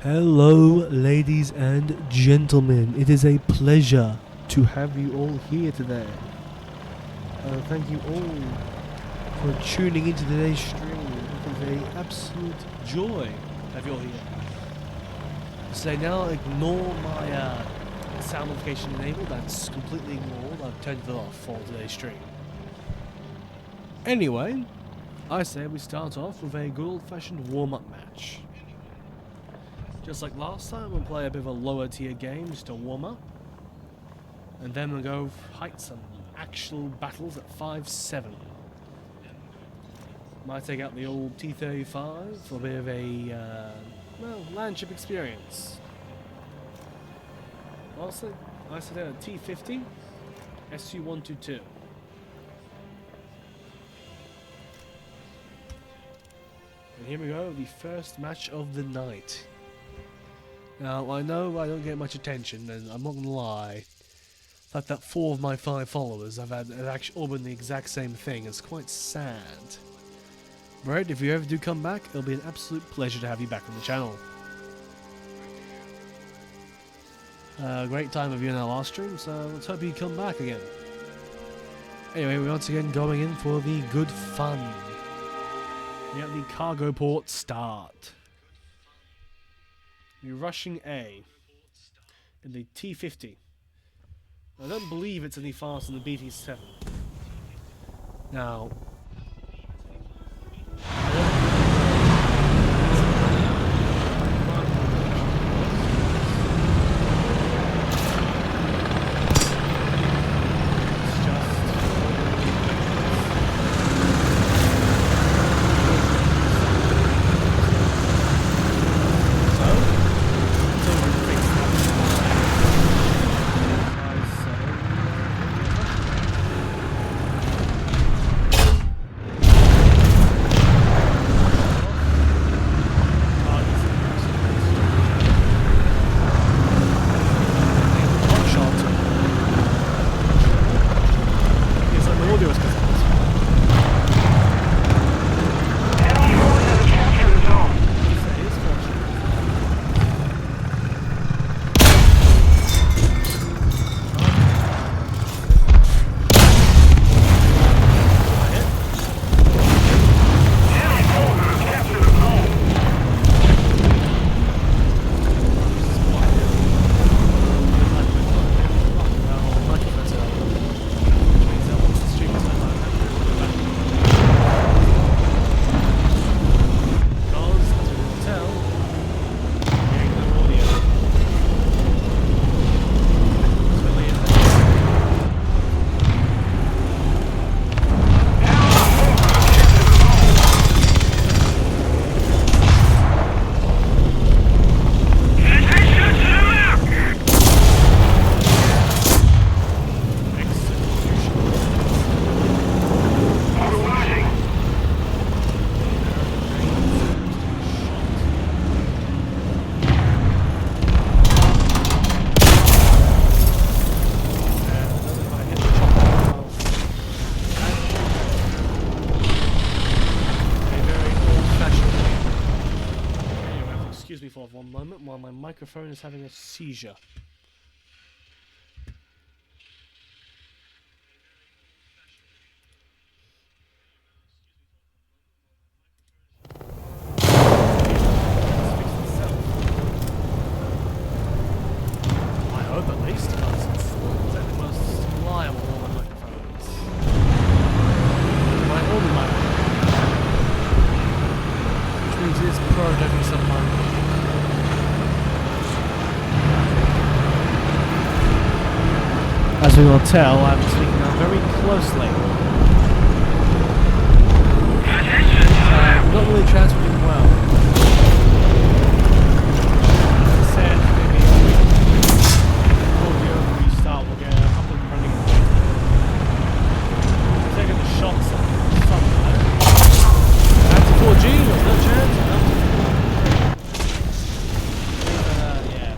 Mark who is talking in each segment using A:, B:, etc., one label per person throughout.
A: Hello, ladies and gentlemen. It is a pleasure to have you all here today. Thank you all for tuning into today's stream. It is an absolute joy to have you all here. So now ignore my sound notification enabled. That's completely ignored. I've turned it off for today's stream. Anyway, I say we start off with a good old-fashioned warm-up match. Just like last time, we'll play a bit of a lower tier game just to warm up. And then we'll go fight some actual battles at 5-7. Might take out the old T-35 for a bit of a, landship experience. Also, I set out a T-50, SU-122. And here we go, the first match of the night. Now, I know I don't get much attention, and I'm not gonna lie. The fact that 4 of my 5 followers have actually all been the exact same thing is quite sad. Right, if you ever do come back, it'll be an absolute pleasure to have you back on the channel. Great time of you in our last stream, so let's hope you come back again. Anyway, we're once again going in for the good fun. We have the cargo port start. We're rushing A in the T-50. I don't believe it's any faster than the BT-7. Now, for one moment while my microphone is having a seizure. I hope at least, because it's the most reliable of all my microphones. My only microphone. Which means it is prototyping some money. As we will tell, I'm speaking now very closely. Not really transmitting well. As I said, maybe audio restart will get up and running. Taking the shots somewhere. That's 4G, there's no chance. Yeah.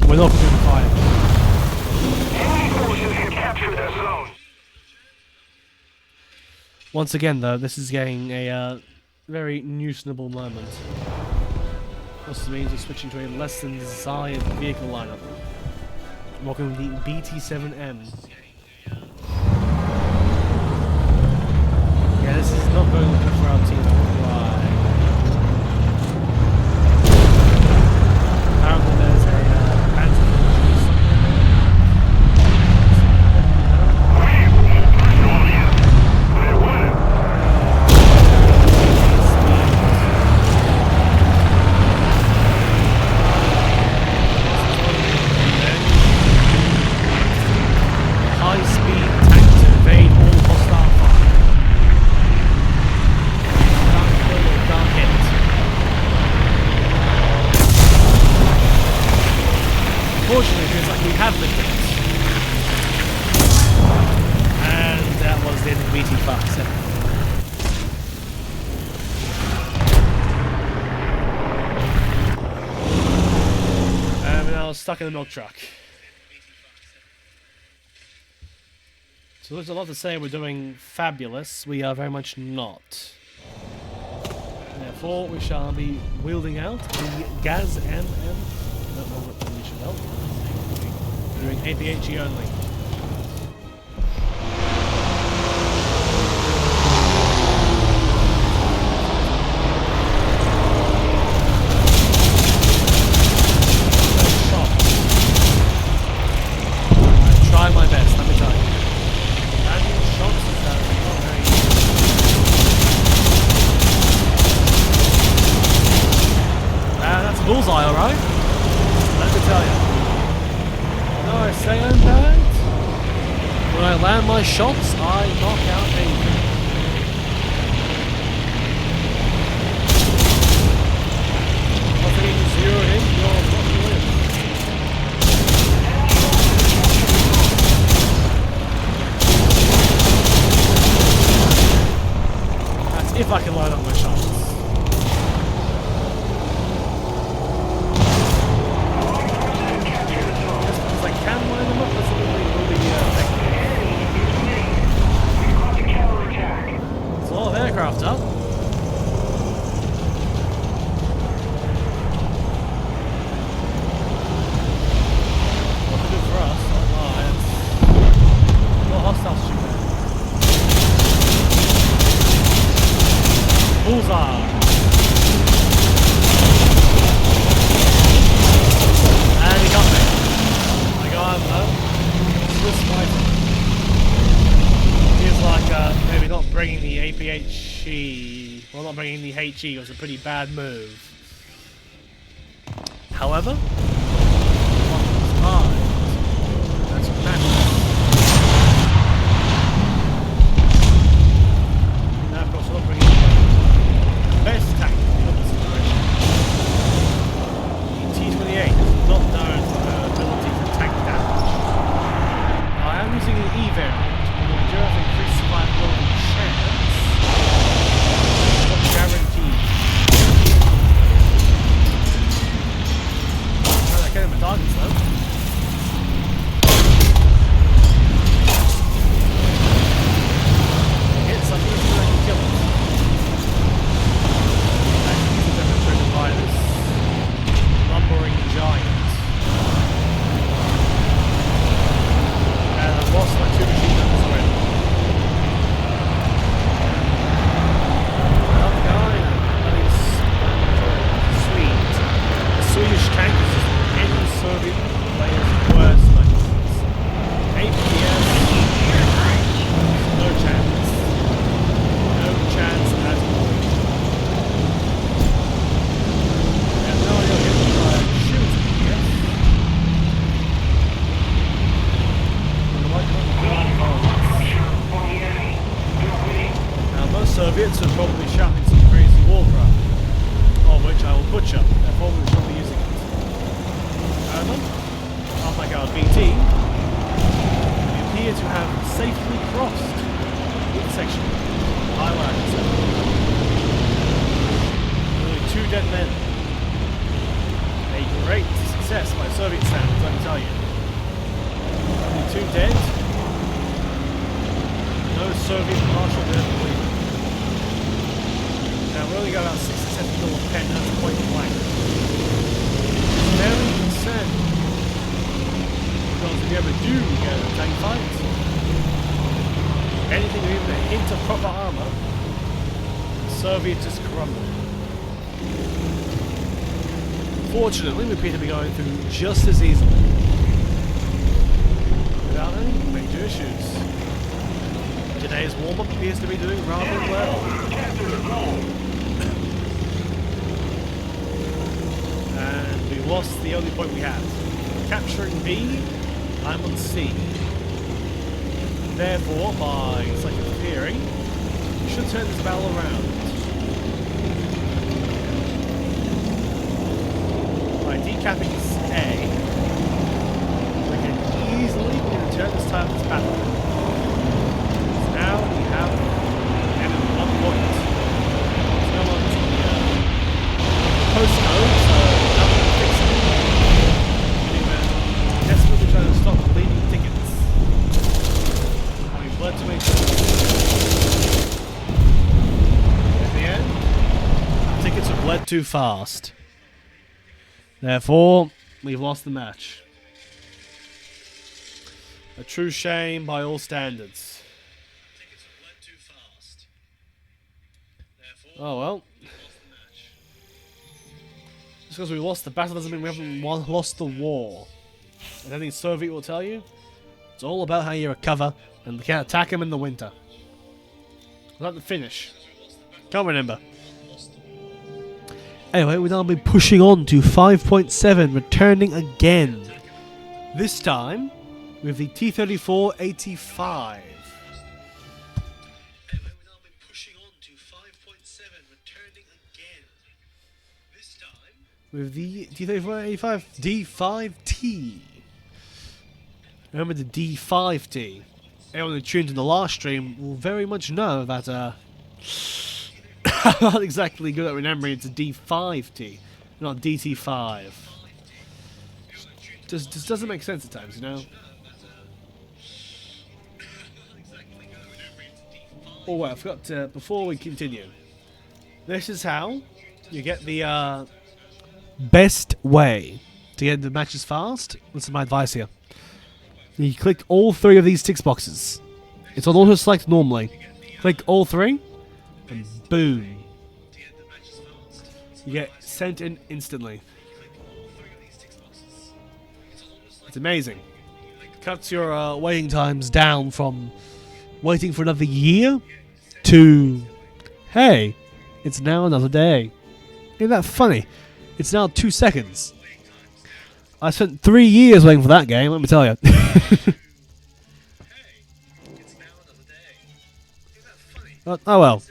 A: We're not going to fire. Once again, though, this is getting a very nuisance moment. Also means we're switching to a less than desired vehicle lineup. I'm walking with the BT7M. Yeah, this is not going good for our team. Right. Apparently there's a Panzer high-speed tank to evade all hostile fire. Can't kill or can't hit. Unfortunately, it feels like we have been hit. And that was the end of BT-57. And I was stuck in the milk truck. So there's a lot to say we're doing fabulous. We are very much not. Therefore, we shall be wielding out the Gaz MM. No, we should help. Doing APHE only. I try my best, let me tell you. That's a bullseye, alright? Let me tell you. No, I say I'm bad. When I land my shots, I knock out anything. Nothing you zero in, you're not to win. That's if I can line up my shots. Aircraft up. Not good for us. Oh, it's not hostile shooter. Bullseye. And he got me. I got him. Swiss fighter. Feels like maybe not bringing the APHE, well, not bringing the HE was a pretty bad move. However, that's what matters. Now, of course, we're not bringing the best tank in the situation. The T-28 is not known for her ability to tank damage. I am using an E variant. Do have increased survivability chance, not guaranteed. Trying to get him a target though. Hit something that's going to kill us. And he's demonstrated by this lumbering giant. And I've lost my 2 machine guns already. Swedish tank is just any Soviet player's worst nightmares. APS, no chance. No chance at all. And now you're hit by a shoot APS. Now most Soviets are probably shouting some crazy war cry, of which I will butcher, therefore we shall be using it. However, unlike our BT, we appear to have safely crossed the intersection. Highlight only 2 dead men. A great success by Soviet standards, let me tell you. Only 2 dead. No Soviet marshal dead, please. Now we only got about 6 to 7 people of pen, that's point blank. Soviets just crumble. Fortunately, we appear to be going through just as easily, without any major issues. Today's warm-up appears to be doing rather well. And we lost the only point we had. Capturing B, I'm on C. Therefore, by selective theory, we should turn this battle around. By decapping A, we can easily turn this time this battle. So now we have enemy 1 point. It's no longer the postcode, so now we can fix it. We're desperately trying to stop bleeding tickets. Having bled to make sure. In the end, tickets are bled too fast. Therefore, we've lost the match. A true shame by all standards. Oh well. Just because we lost the battle doesn't mean we haven't lost the war. And anything Soviet will tell you, it's all about how you recover and can't attack them in the winter. Without the finish. Can't remember. Anyway, we'll now be pushing on to 5.7, returning again. This time, with the T-34-85. With the T-34-85 D5T. Remember the D5T. Anyone who tuned in the last stream will very much know that I'm not exactly good at remembering it's a D5T, not DT5. Just doesn't make sense at times, you know? Oh wait, I forgot to, before we continue. This is how you get the best way to get the matches fast. This is my advice here. You click all 3 of these tick boxes. It's on auto select normally. Click all 3, and boom. You get sent in instantly. It's amazing. It cuts your waiting times down from waiting for another year to, hey, it's now another day. Isn't that funny? It's now 2 seconds. I spent 3 years waiting for that game, let me tell you. Oh well.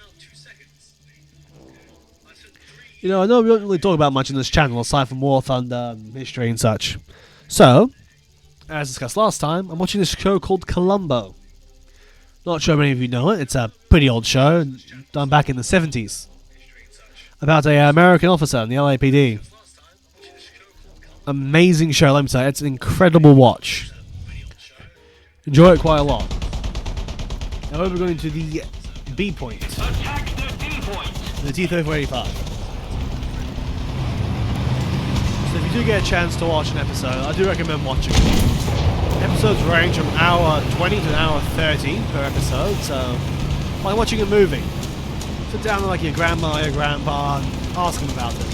A: You know, I know we don't really talk about much in this channel aside from War Thunder, history and such. So, as discussed last time, I'm watching this show called Columbo. Not sure many of you know it. It's a pretty old show, done back in the 70s. About an American officer in the LAPD. Amazing show, let me say. It's an incredible watch. Enjoy it quite a lot. Now we're going to the B point.
B: Attack the D point.
A: The T-34-85. So if you do get a chance to watch an episode, I do recommend watching it. Episodes range from hour 20 to an hour 30 per episode, so like watching a movie. Sit down with like your grandma or your grandpa and ask them about it.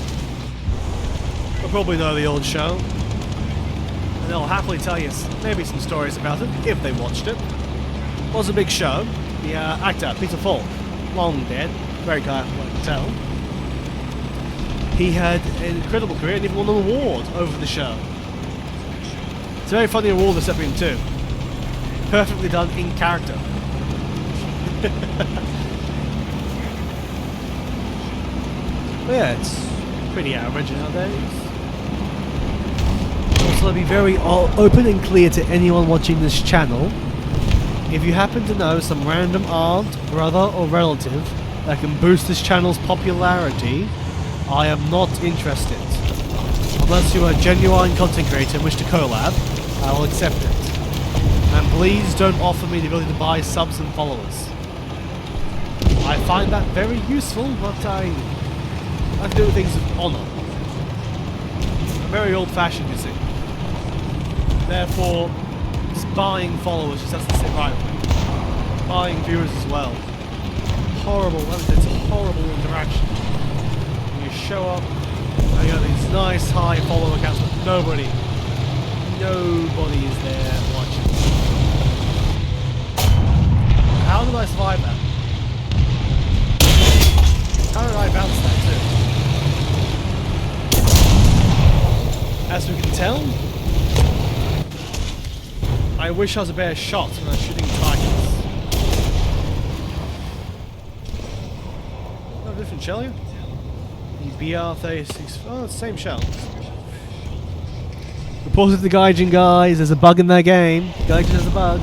A: They'll probably know the old show. And they'll happily tell you maybe some stories about it, if they watched it. It was a big show. The actor, Peter Falk, long dead, very kind of what I can tell. He had an incredible career and even won an award over the show. It's a very funny award they set for him too. Perfectly done in character. But yeah, it's pretty average nowadays. Also, I'll be very open and clear to anyone watching this channel. If you happen to know some random aunt, brother or relative that can boost this channel's popularity, I am not interested. Unless you are a genuine content creator and wish to collab, I will accept it. And please don't offer me the ability to buy subs and followers. I find that very useful, but I like to do things with honour. I'm very old-fashioned, you see. Therefore, just buying followers just doesn't sit right with me. Buying viewers as well. Horrible, it's horrible interaction. You show up, and you got these nice high follower counts, but nobody is there watching. How did I survive that? How did I bounce that too? As we can tell, I wish I was a better shot when I was shooting targets. No different shell here? The BR-36. Oh, it's the same shell. Reported to the Gaijin guys, there's a bug in their game. Gaijin has a bug.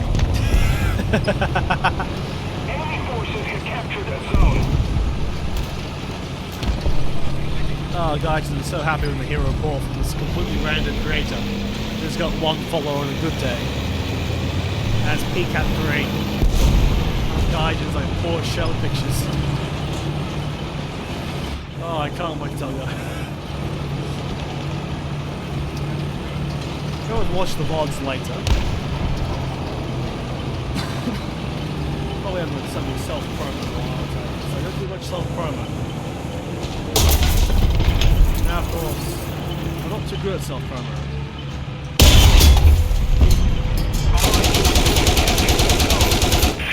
B: Enemy forces have captured that zone.
A: Oh, Gaijin is so happy when the hero report from this completely random creator. Just got one follower on a good day. As peak at 3. Gaijin's like 4 shell pictures. Oh, I can't wait to tell you. Go and watch the VODs later. Probably haven't done something self-promo in a while, so I don't do much self-promo. Now, of course, I'm not too good at self-promo.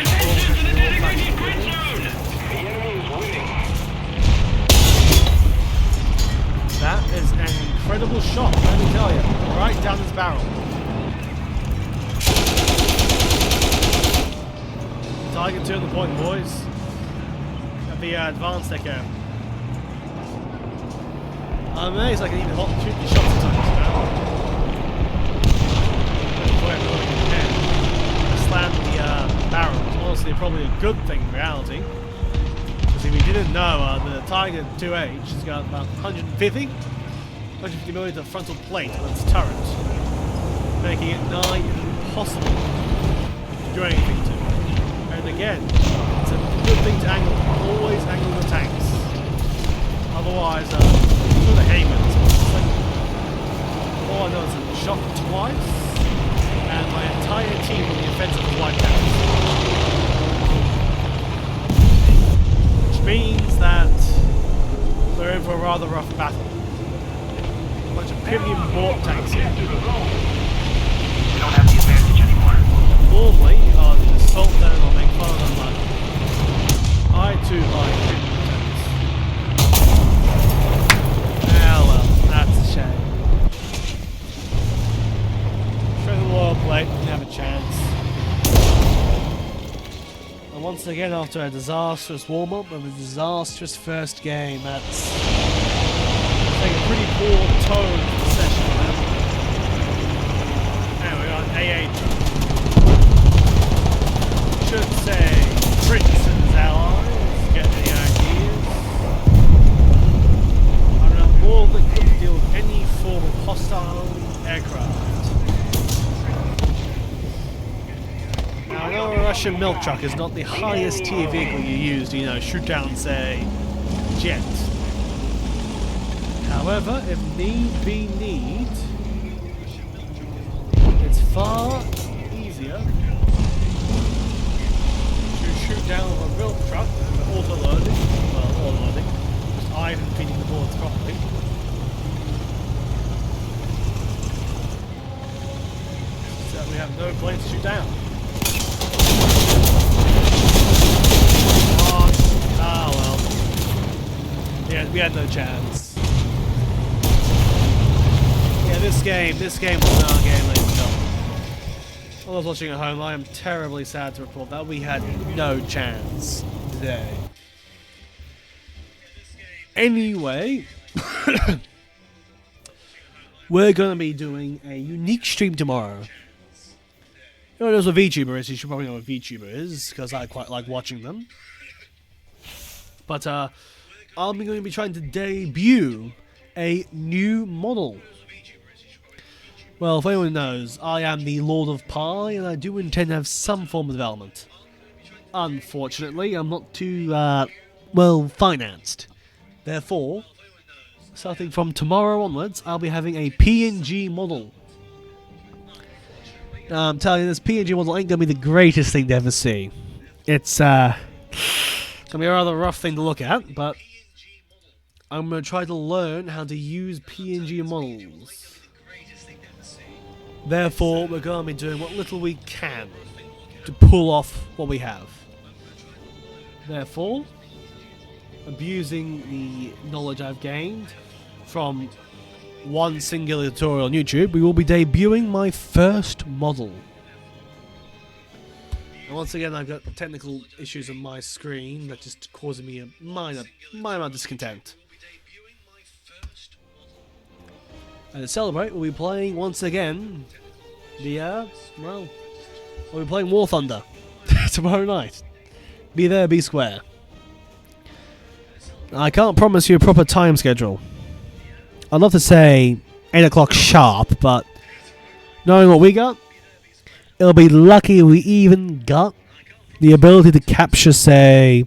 B: Attention to the designated grid zone! The enemy is winning.
A: That is an incredible shot, let me tell you. Right down his barrel. Target 2 on the point, boys. At the advanced deck air. I'm amazed I can even shoot these shots sometimes now. Slam the barrel. It's honestly probably a good thing in reality. Because if you didn't know, the Tiger 2H has got about 150 mm frontal plate on its turret, making it nigh impossible to do anything to. And again, it's a good thing to angle. Always angle the tanks. Otherwise, for the Haymans, it's like, all I know is I'm shot twice, and my entire team on the offensive is wiped out. Which means that we're in for a rather rough battle. A bunch of premium bought tanks here.
B: We don't have the advantage anymore.
A: Normally, the assault zone will make fun of them like I too like premium tanks. Ah well, that's a shame. Strength of the lower plate, didn't have a chance. And once again, after a disastrous warm-up and a disastrous first game, that's a pretty poor tone for the session, man. Anyway, we got A8. Should say Prince and his allies. Get any ideas? I'm not more than equipped to deal with any form of hostile aircraft. Now, I know a Russian milk truck is not the highest tier vehicle you use to, shoot down, say, jet. However, if need be need, it's far easier to shoot down with a milk truck with auto-loading, just even feeding the bullets properly. So we have no planes to shoot down. Ah well. Yeah, we had no chance. Yeah, this game was not our game, ladies and gentlemen. While I was watching at home, I am terribly sad to report that we had no chance today. Anyway, we're going to be doing a unique stream tomorrow. You know what a VTuber is? You should probably know what a VTuber is, because I quite like watching them. But I'm going to be trying to debut a new model. Well, if anyone knows, I am the Lord of Pi, and I do intend to have some form of development. Unfortunately, I'm not too, well, financed. Therefore, starting from tomorrow onwards, I'll be having a PNG model. Now, I'm telling you, this PNG model ain't going to be the greatest thing to ever see. It's, can be a rather rough thing to look at, but I'm going to try to learn how to use PNG models. Therefore, we're going to be doing what little we can to pull off what we have. Therefore, abusing the knowledge I've gained from one singular tutorial on YouTube, we will be debuting my first model. And once again, I've got technical issues on my screen that just causing me a minor discontent. And to celebrate, we'll be playing once again we'll be playing War Thunder tomorrow night. Be there, be square. I can't promise you a proper time schedule. I'd love to say 8 o'clock sharp, but knowing what we got, it'll be lucky we even got the ability to capture, say,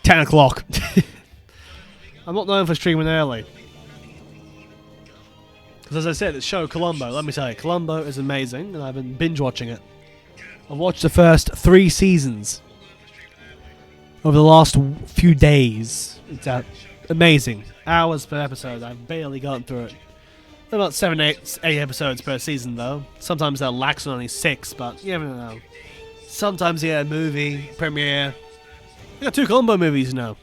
A: 10 o'clock. I'm not known for streaming early. Because as I said, it's show Columbo. Let me tell you, Columbo is amazing, and I've been binge watching it. I've watched the first 3 seasons over the last few days. It's amazing. Hours per episode. I've barely gotten through it. About 8 episodes per season, though. Sometimes they'll lax on only 6, but you never know. Sometimes you get a movie premiere. We got 2 Columbo movies now.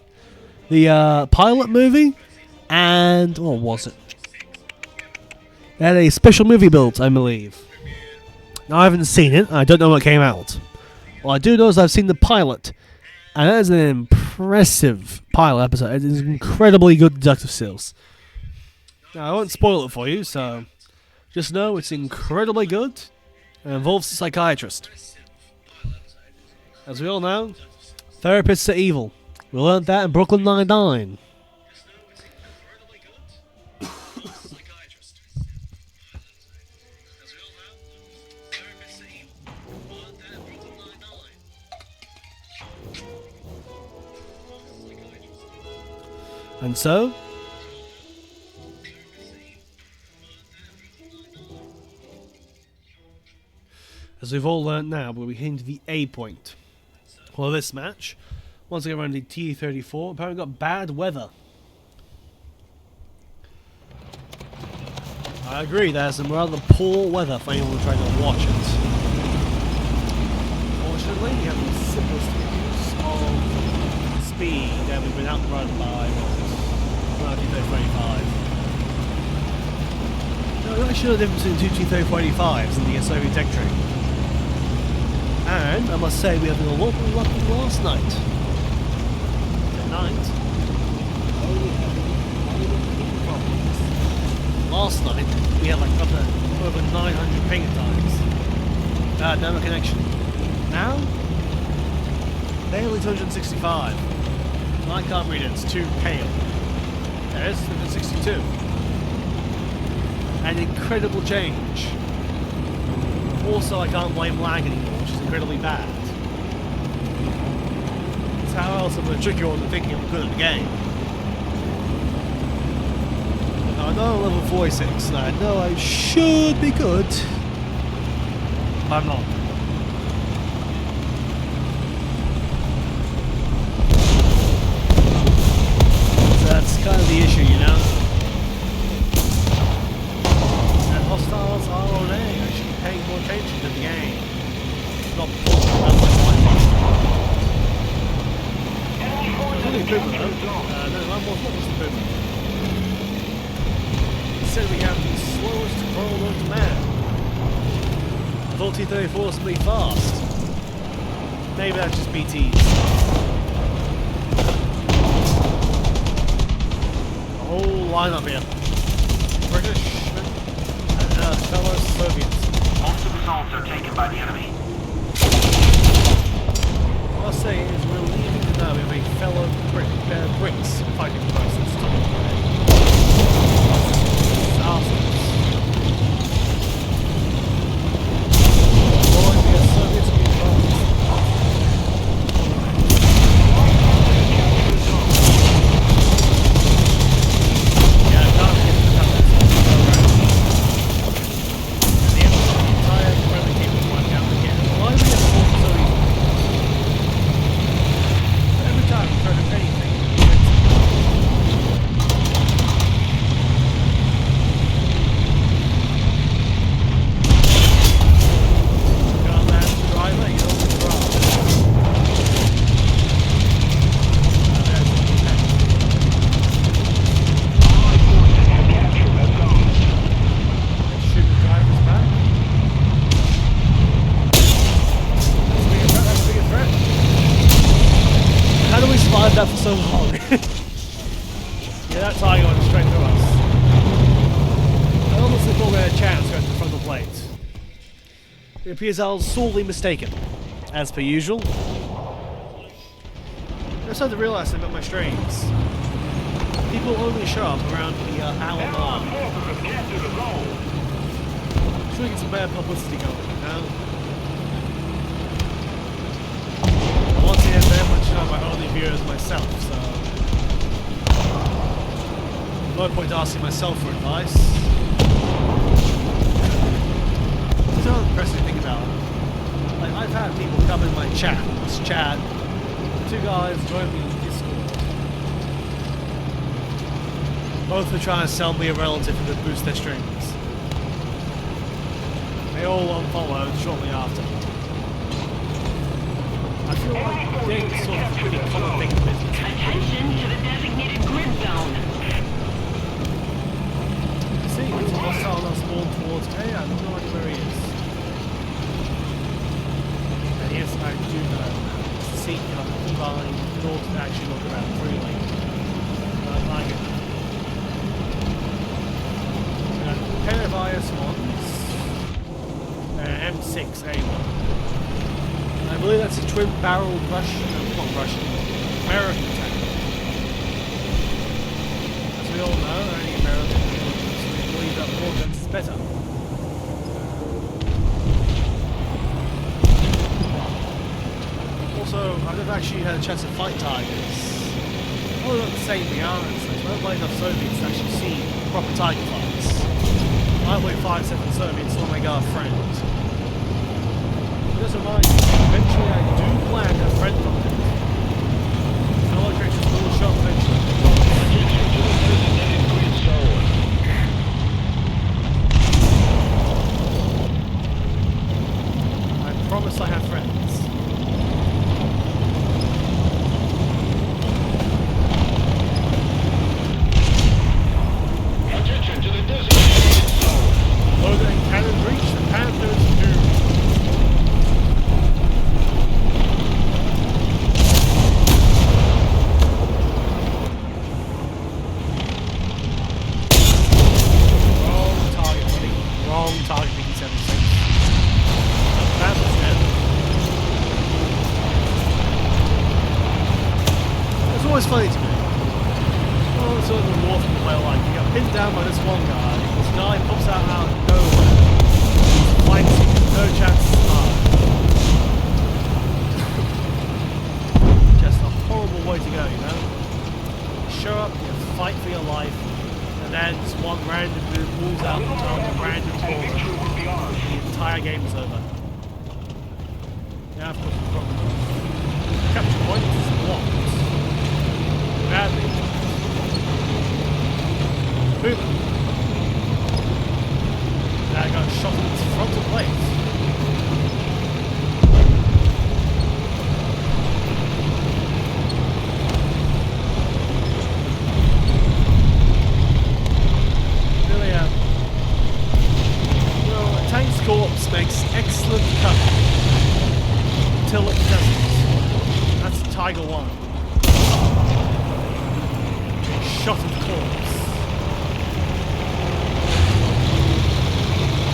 A: The pilot movie, and what was it? They had a special movie built, I believe. Now, I haven't seen it. I don't know what came out. What I do know is I've seen the pilot, and that is an impressive pilot episode. It is incredibly good deductive skills. Now, I won't spoil it for you, so just know it's incredibly good and involves a psychiatrist. As we all know, therapists are evil. We learned that in Brooklyn Nine-Nine. And so, as we've all learned now, we'll be heading to the A point. Well, this match, once again around the T-34, apparently got bad weather. I agree, there's some rather poor weather for anyone trying to watch it. Fortunately, we have the simplest use of speed that we've been outrun by T-35. No, I'm not sure the difference between 2 T-35s and the Soviet tech tree. And I must say, we have been a lot more lucky last night. Tonight, last night, we had like over 900 ping times. No connection. Now, barely 265. And I can't read it, it's too pale. There is 262. An incredible change. Also, I can't blame lag anymore, which is incredibly bad. It's how else I'm going to trick you all into thinking I'm good at the game. Now, I know I'm level 46, and I know I should be good, but I'm not. So that's kind of the issue, you know? And hostiles are on A. I should be paying more attention to the game. Not pulling around my mind. It's only Puma though. No, I'm not just Puma. He said we have the slowest roll known to man. I thought T-34 was going to be fast. Maybe that's just BTs. A whole lineup here. British and fellow Soviets.
B: Most of the zones are taken by the enemy.
A: What I'll say is we're leaving to know we have a fellow Brits fighting for us this time. Yeah, that tiger went straight through us. I honestly thought we had a chance going to the frontal plate. It appears I was sorely mistaken, as per usual. I started to realise about my streams. People only show up around the hour mark. Should we get some bad publicity going, you know? I want to very much know my only viewers myself, so no point asking myself for advice. It's not impressive to think about. Like, I've had people come in my chat, this chat. Two guys joined me in Discord. Both were trying to sell me a relative who could boost their streams. They all unfollowed shortly after. I feel like getting sort of pretty common thing in business.
C: Attention to the designated grid zone.
A: See, it's a hostile now spawned towards me. I have no idea where he is. And yes, I do know. Seek in order to actually look around freely. Like it. Pair of IS-1s. M6A1. I believe that's a twin-barreled Russian, not Russian, American tank. As we all know, only Americans believe that more guns is better. Also, I've never actually had a chance to fight tigers. Although not the same we are, so I don't play enough Soviets to actually see proper tiger fights. Lightweight 5-7 Soviets don't make our friend. Just a reminder, eventually I do plan to friend from them. Fellow creatures will show up eventually. I promise I have friends.
B: Attention to the designated zone.
A: Loader and cannon breach, the Panthers do. Target BT-76. That was dead. It's always funny to me. Oh, it's sort of a War Thunder Vod, like, you get pinned down by this one guy, this guy pops out of nowhere, fights you, no chance to start. Just a horrible way to go, you know? You show up, you fight for your life, and then just one random dude pulls out the top of a random corner. The entire game is over. Yeah, of course, the problem. Capture point is blocked. Badly. Boom. Now I got shot in its frontal plate. Corpse makes excellent cover until it doesn't. That's Tiger 1. Shot at the corpse.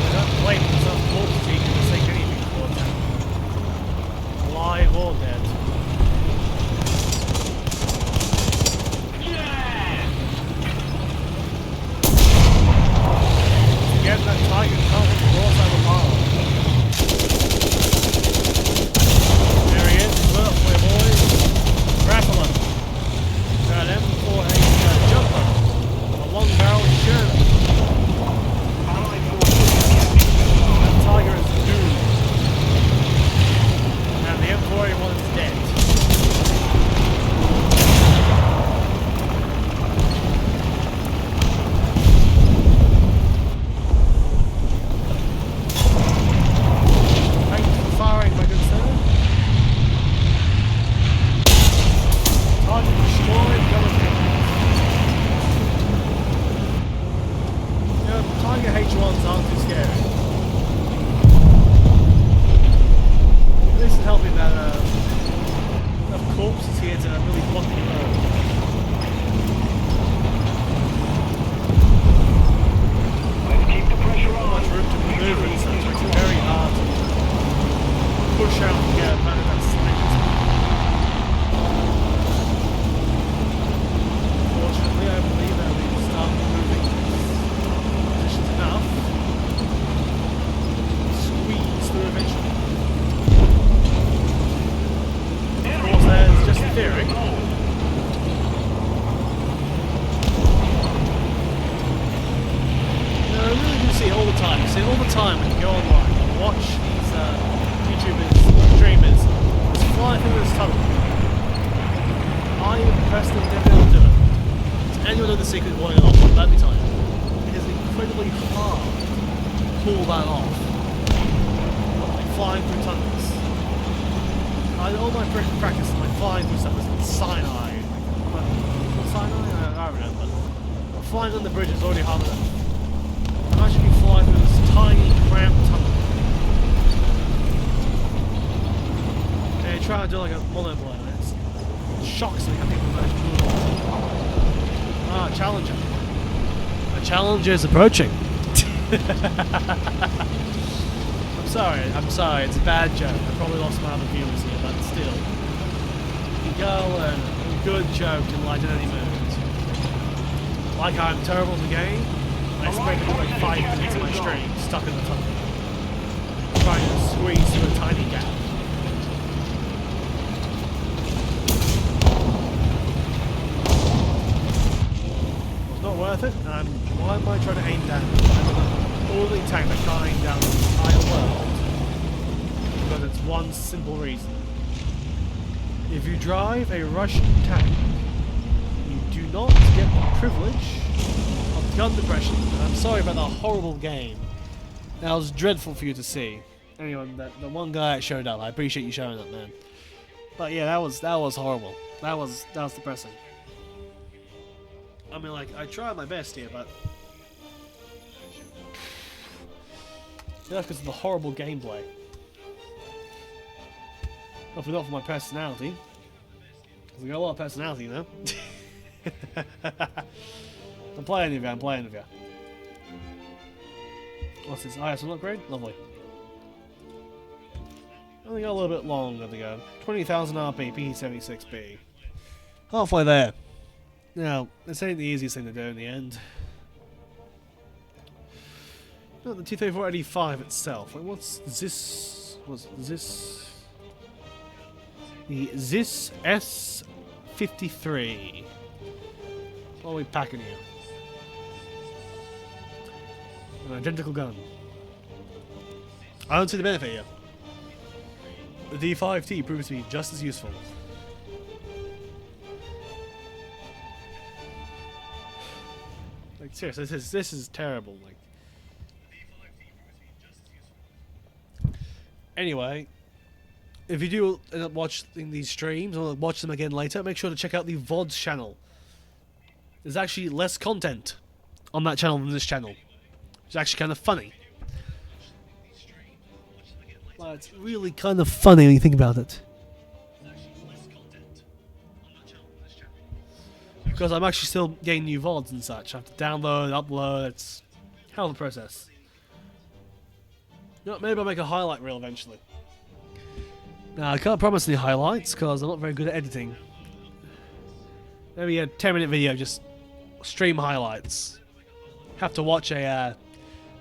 A: They don't blame themselves corpse so you can mistake anything for them. Alive or dead. Again, that tiger can't hit the cross out of the pile. There he is, he's up for you boys. Grapple him. Got him for a jumper. A long barrel Sherman. That tiger is doomed. And the M4A1 is dead. H1s aren't too scary. This is helping that enough corpses here to really block the road. time when you go online and watch these YouTubers, streamers, just fly through this tunnel, I personally never been able to do it. Does anyone know the secret of pulling it off? Let me tell you. It is incredibly hard to pull that off. Like flying through tunnels. All my practice, like flying through stuff is cyanide. Cyanide? I don't remember. But flying on the bridge is already hard enough. Imagine you flying through this tiny, cramped tunnel. And you try to do like a monoplane, and it shocks me how people manage to do it. Ah, Challenger. A Challenger is approaching. I'm sorry, it's a bad joke. I probably lost my other viewers here, but still. You go and a good joke can lighten any mood. Like I'm terrible at the game, I spent like 5 minutes of my stream stuck in the tunnel, trying to squeeze through a tiny gap. It's not worth it, and why am I trying to aim down? I'm only tank that can't aim down the entire world, because it's one simple reason. If you drive a Russian tank, you do not get the privilege of gun depression. And I'm sorry about that horrible game. That was dreadful for you to see. Anyway, the one guy that showed up, I appreciate you showing up, man. But yeah, that was horrible. That was depressing. I mean, like, I tried my best here, but that's because of the horrible gameplay. Hopefully not for my personality. Because I got a lot of personality, you know? I'm playing with you, What's this? ISO upgrade? Lovely. Only got a little bit longer to go. 20,000 RP, P76B. Halfway there. Now, this ain't the easiest thing to do in the end. No, the T-3485 itself. Like, what's this? What's this? The ZIS S53. What are we packing here? An identical gun. I don't see the benefit here. The D5T proves to be just as useful. Like seriously, this is terrible. Like. Anyway. If you do end up watching these streams or watch them again later, make sure to check out the VOD's channel. There's actually less content on that channel than this channel. It's actually kind of funny. But it's really kind of funny when you think about it. Because I'm actually still getting new VODs and such. I have to download, upload, it's a hell of a process. You know, maybe I'll make a highlight reel eventually. Now, I can't promise any highlights because I'm not very good at editing. Maybe a 10-minute video, just stream highlights. Have to watch a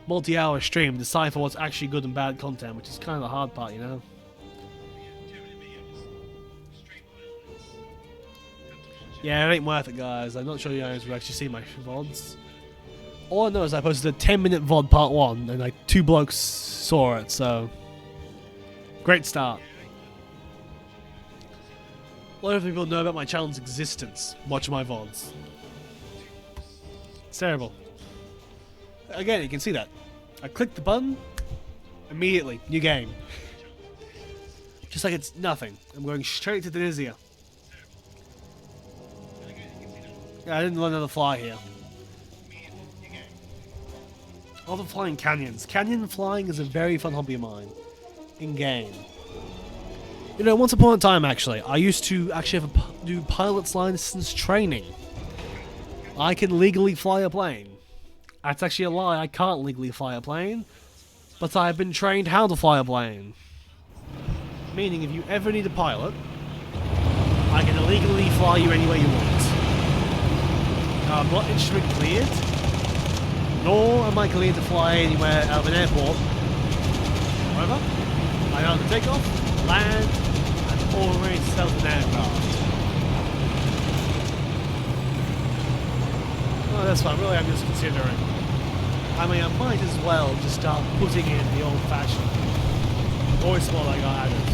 A: multi-hour stream, decipher what's actually good and bad content, which is kind of the hard part, you know? Yeah, it ain't worth it, guys. I'm not sure you guys will actually see my VODs. All I know is I posted a 10-minute VOD part 1, and like 2 blokes saw it, so... Great start. A lot of people know about my channel's existence. Watch my VODs. It's terrible. Again, you can see that. I click the button, immediately, new game. Just like it's nothing. I'm going straight to Tunisia. Yeah, I didn't learn how to fly here. I love flying canyons. Canyon flying is a very fun hobby of mine. In-game. You know, once upon a time, actually, I used to actually do pilot's license training. I can legally fly a plane. That's actually a lie, I can't legally fly a plane. But I've been trained how to fly a plane. Meaning, if you ever need a pilot, I can illegally fly you anywhere you want. Now, I'm not instrument cleared, nor am I cleared to fly anywhere out of an airport. However, I know how to take off, land, and already sell an aircraft. Oh, that's fine. Really, I'm just considering. I mean, I might as well just start putting in the old-fashioned voice mod I got added.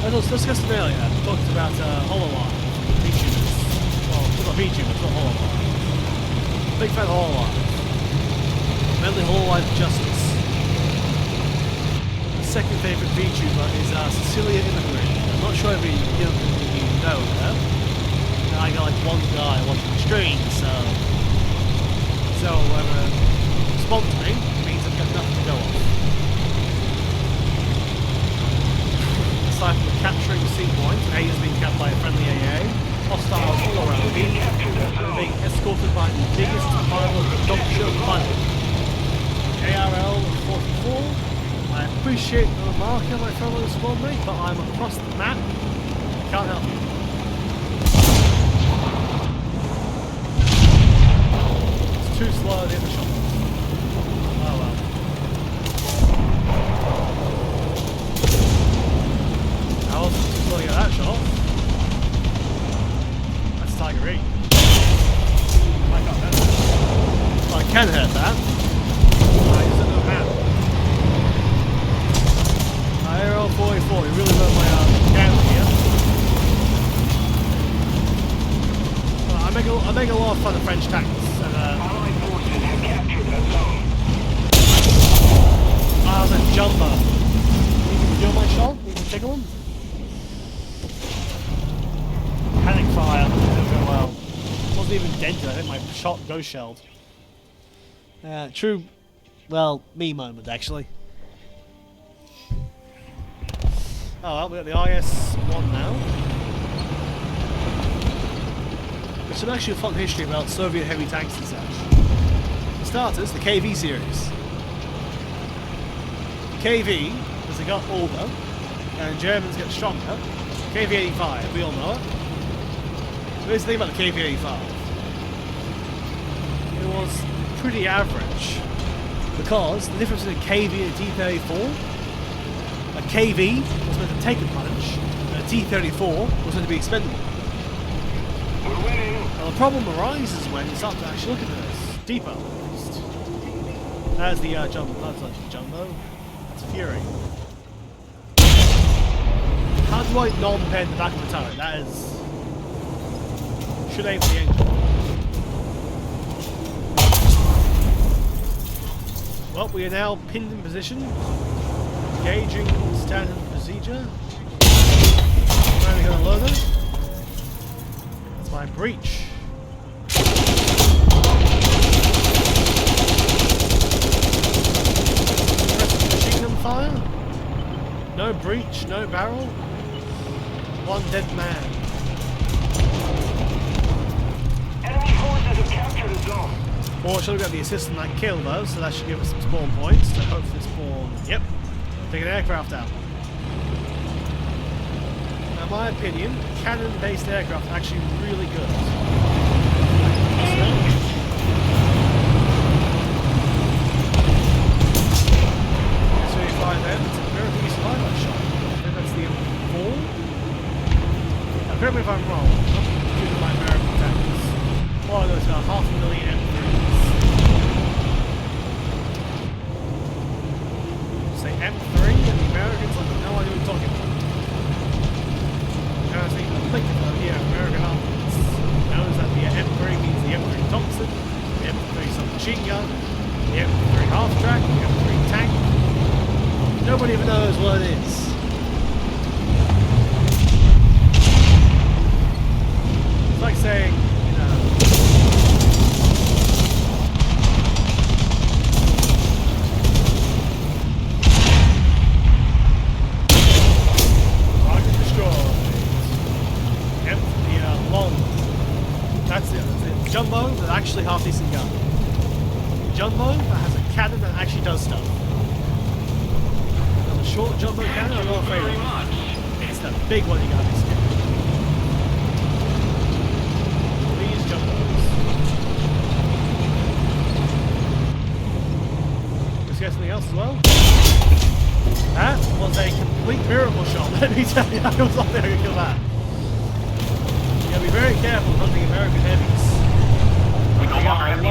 A: As I was discussing earlier, I talked about HoloLive, VTubers. Well, not VTubers, not HoloLive. Big fan of HoloLive. Mainly HoloLive Justice. The second favourite VTuber is Cecilia Immigrant. I'm not sure if you know her. I got like one guy watching the stream, so whoever responds to me means I've got nothing to go on. Aside from capturing C points, A is being capped by a friendly AA, hostiles all around me, and being escorted by the biggest pile of the dog show planet. ARL 44, I appreciate the remark on my fellow squad mate, but I'm across the map, can't help you. Too slow to hit the shot. Oh well. How else is too slow to get that shot? That's Tiger 8. I got that. Well, I can hit that. I just don't know how. ARL 44, you really learned my count here. Well, I make a lot of fun of French tanks.
B: Allied forces have captured that zone.
A: Ah, that was a jumper. You can feel my shot? You can tickle him? Panic fire. Didn't go well. Wasn't even dented. I think my shot ghost shelled. True, well, me moment actually. Oh well, we got the IS-1 now. There's some actually fun history about Soviet heavy tanks and such. For starters, the KV series. KV, as they got older, and Germans get stronger, KV-85, we all know it. Here's the thing about the KV-85. It was pretty average, because the difference between a KV and a T-34, a KV was meant to take a punch, and a T-34 was meant to be expendable.
B: We're winning.
A: Now the problem arises when you start to actually look at this. Depot, at least. That's the jumbo. That's not jumbo. That's Fury. How do I non-pen the back of the turret? That is... should aim for the engine. Well, we are now pinned in position. Engaging standard procedure. Where are we going to load it? That's my breach. Machine gun fire. No breach, no barrel. One dead man.
B: Enemy forces have captured a zone.
A: Fortunately, we got the assistant that killed though, so that should give us some spawn points to hopefully spawn. Yep. Take an aircraft out. Now, in my opinion, cannon-based aircraft are actually really good. S-35M, it's a very easy survival shot. I think that's the M4. Now, correct me if I'm wrong. I'm using my American tanks. Well, there's 500,000 M3s. Say M3 and the Americans like no idea what you're talking about. Now I think the link of the American armaments. Notice that the M3 means the M3 Thompson, the M3 submachine gun, the M3 half track, the M3 tank. Nobody even knows what it is. It's like saying, you know, Jumbo that's actually half decent gun. Jumbo that has a cannon that actually does stuff. Now the short jumbo cannon I'm not afraid of. It's the big one you gotta be scared of. These jumbos. Let's get something else as well. That was a complete miracle shot, let me tell you. I was not there to kill that. You gotta be very careful hunting American heavies. We got a lot of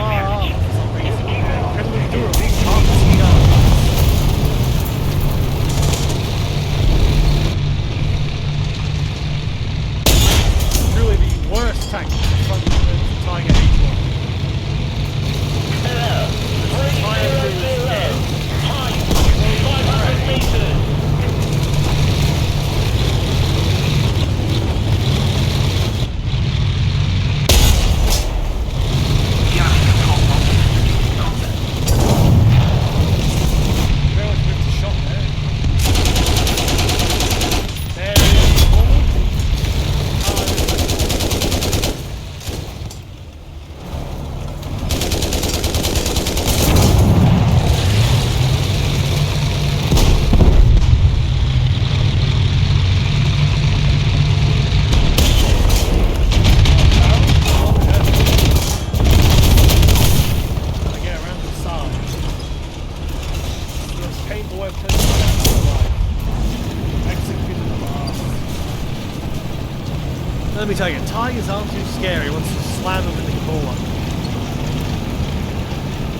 A: tell you, tigers aren't too scary once you slam them in the corner.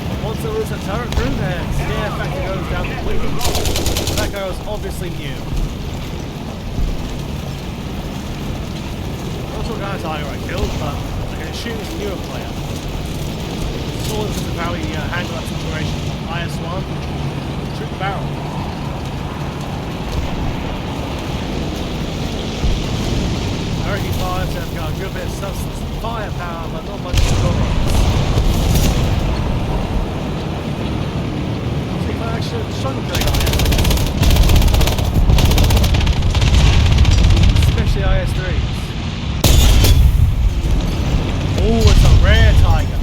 A: But once they lose that turret through, their scare factor goes down completely. That guy was obviously new. I'm not sure what kind of tiger I killed, but I can assume it's a newer player. It's all because of how he handled that situation. IS-1, shoot the barrel. I reckon fires have got a good bit of substance and firepower, but not much storage. See if I actually struggle killing IS. Especially IS-3s. Oh, it's a rare tiger.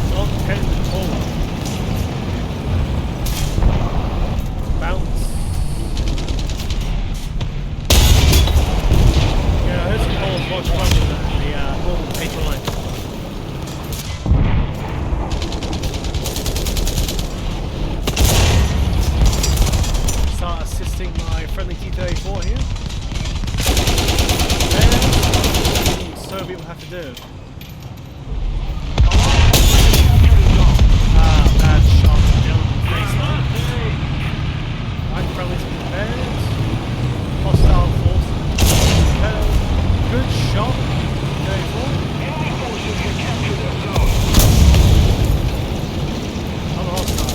A: Not dependent at all. Bounce. Yeah, there's some holes watch from the normal paper line. Start assisting my friendly T-34 here. And Soviet will have to do. Bad shot down the baseline. Right friendly's prepared. Hostile forces. Good shot. 34.
B: Enemy forces have captured the zone.
A: Other hostile.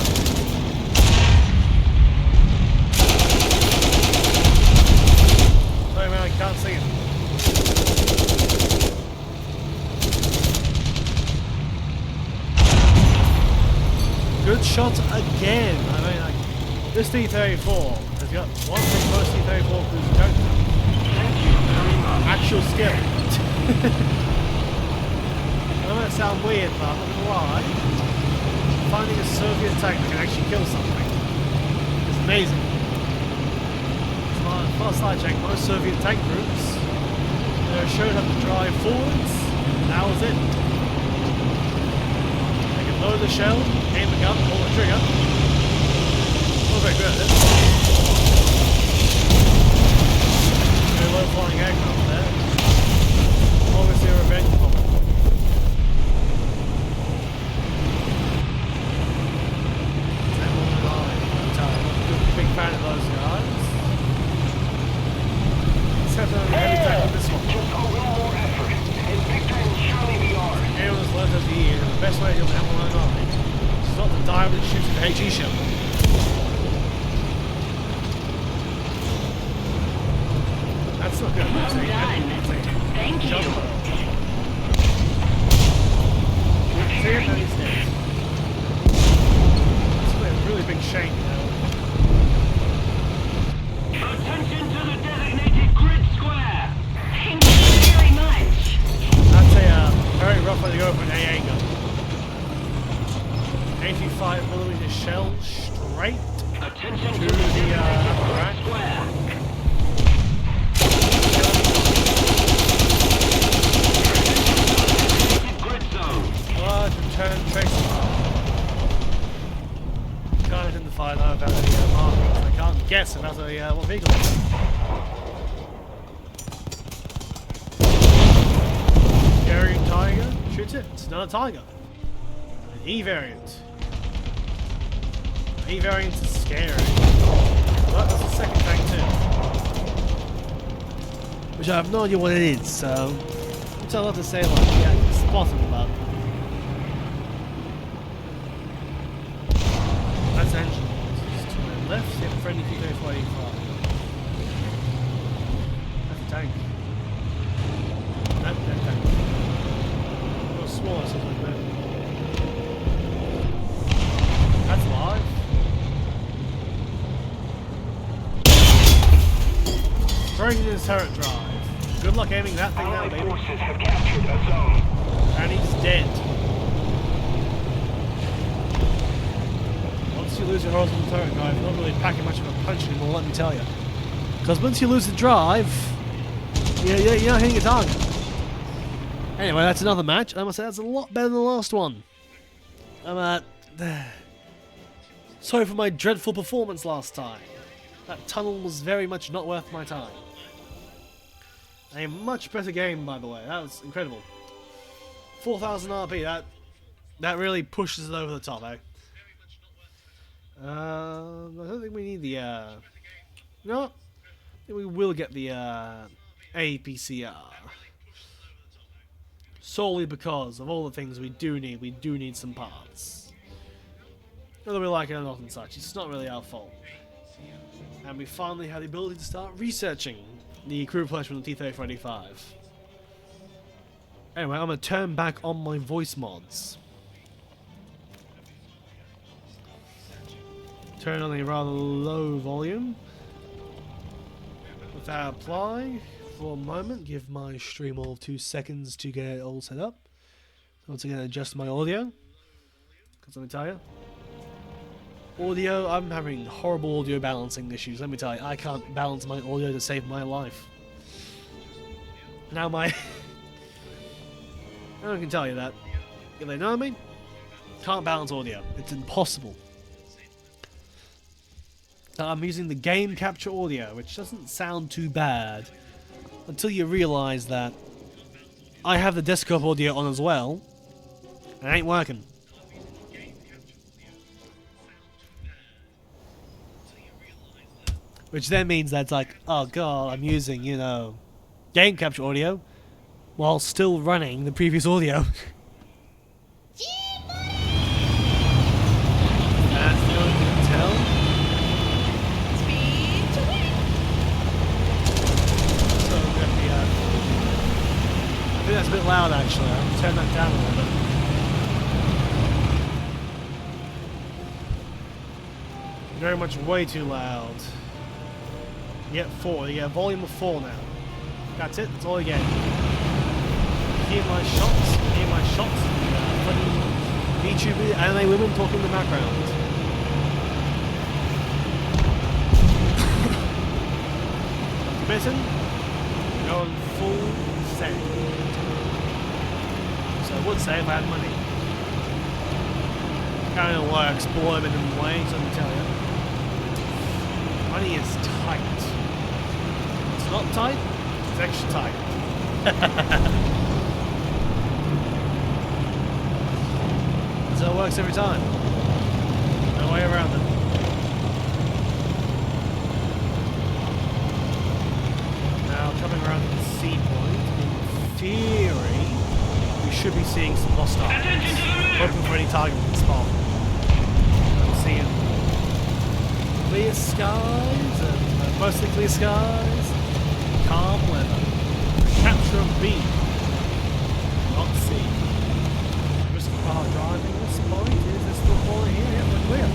A: Sorry man, I can't see him. Good shot again. I mean, like, this T-34 has got one thing most T-34 crews don't have. Actual skill. I know that sounds weird, but I'm not gonna lie. Finding a Soviet tank that can actually kill something is amazing. As far as I check, most Soviet tank groups showed up to drive forwards, and that was it. They can load the shell, aim the gun, pull the trigger. Not very good at it. Very low flying aircraft there. Obviously a revenge bomb. Big fan of those guys. Except for the heavy tank on this one.
B: Just a little more effort, and victory will surely be ours.
A: Everyone's learned over the years, and the best way to handle my own army is not to die when it shoots with a HE shell. That's not good.
C: Well done. Thank you.
A: See if he's dead. It's a really big shame, you know.
C: Attention to the designated grid square. Thank you very much.
A: That's a very rough way to go for an AA gun. 85mm shell straight
C: Attention
A: to the upper rack.
C: square. Grid zone.
A: Large return tracer. Can't identify though about the markings. I can't guess about the what vehicle it is. Carrying Tiger shoots it. It's not a Tiger. An E variant. An E variant is scary. But there's a second tank too. Which I have no idea what it is, so it's a lot to say like, yeah, I can spot them about. That's the engine. It's to my left, yep, friendly T-3485. That's a tank. Nope, that tank. A little smaller, something like that. That's live. Breaking his turret drive. Good luck aiming that thing now,
B: Allied
A: baby.
B: forces have captured a zone.
A: And he's dead. Once you lose your horizontal turret drive, you're not really packing much of a punch anymore, let me tell you. Because once you lose the drive, you're not hitting a target. Anyway, that's another match. I must say that's a lot better than the last one. Sorry for my dreadful performance last time. That tunnel was very much not worth my time. A much better game, by the way. That was incredible. 4,000 RP. That really pushes it over the top, eh? I don't think we need the. No, I think we will get the APCR. Solely because of all the things we do need. We do need some parts. Whether we like it or not and such, it's not really our fault. And we finally have the ability to start researching the crew replacement of the T-3485. Anyway, I'm going to turn back on my voice mods. Turn on a rather low volume. Without apply, for a moment, give my stream all 2 seconds to get it all set up. Once again, adjust my audio. Because let me tell you, audio, I'm having horrible audio balancing issues. Let me tell you, I can't balance my audio to save my life. Now my... no one can tell you that. If they know me, can't balance audio. It's impossible. So I'm using the game capture audio, which doesn't sound too bad. Until you realise that I have the desktop audio on as well. And it ain't working. Which then means that it's like, oh god, I'm using, you know, game capture audio while still running the previous audio. That's the only thing to tell. So we're going to be, I think that's a bit loud actually. I'll turn that down a little bit. Very much way too loud. You get 4. You get a volume of 4 now. That's it. That's all you get. You hear my shots. You hear my shots. Funny YouTube anime women talking in the background. Committing. Going full send. So I would say if I had money. Kind of works below minimum wage, let me tell you. Money is tight. It's not tight, it's extra tight. So it works every time. No way around it. Now coming around to the C point, in theory, we should be seeing some hostiles. Hoping for any target to spawn. I'm seeing clear skies, and mostly clear skies, calm weather. Capture of B, not C. Risk of car driving this point. Is there still falling here? Yeah, we're clear.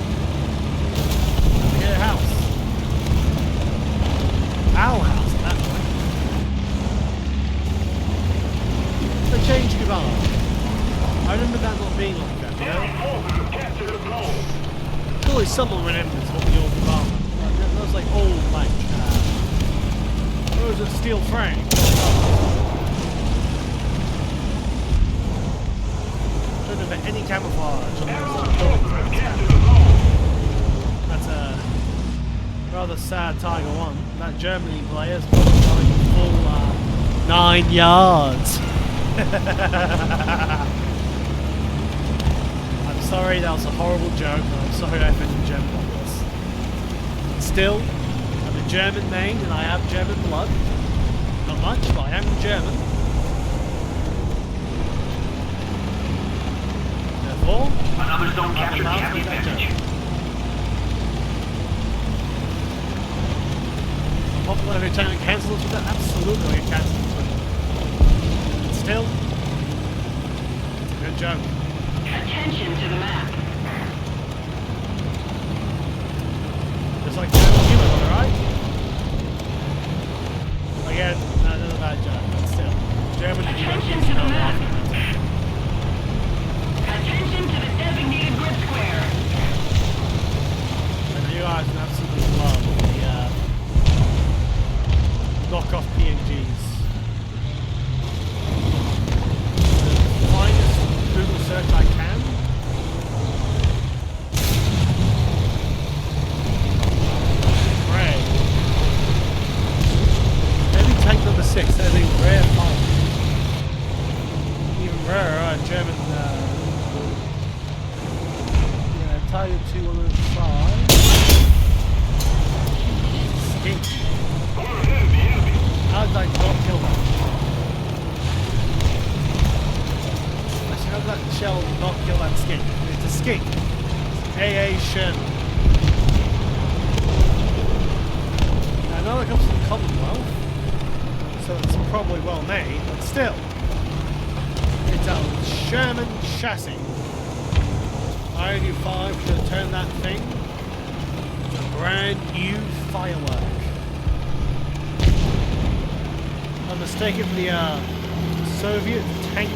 A: We hit a house. Our house, that way. They changed command. I remember that not being like that, you know? Surely someone remembers what the old command was. That was like old, like, rows of steel frame. Don't remember any camouflage on those buildings. That's a rather sad Tiger 1. That Germany player's probably going full 9 yards. I'm sorry, that was a horrible joke, and I'm sorry I offended German populace. Still, I'm a German maid, and I have German blood. Not much, but I am German. Therefore,
C: Another zone captured. Copy message.
A: Popular return cancelled with that? Absolutely cancelled. Still, it's a good joke.
C: Attention to the map.
A: Just like German humor, alright? Again, another bad joke, but still. German
C: Attention to the map. Attention to the designated grid square.
A: And you guys absolutely love the knockoff PNGs. The finest Google search I can. fixed. There's a rare fight. Even rarer, German. Yeah, Tiger 2 on the side. Skate. How did I not kill that? Actually, how did that shell not kill that skate? It's a skate. AA Sherman. I know it comes from the Commonwealth, so it's probably well made, but still. It's a Sherman chassis. IOD-5 should have turned that thing into a brand new firework. I'm mistaken for the Soviet tank,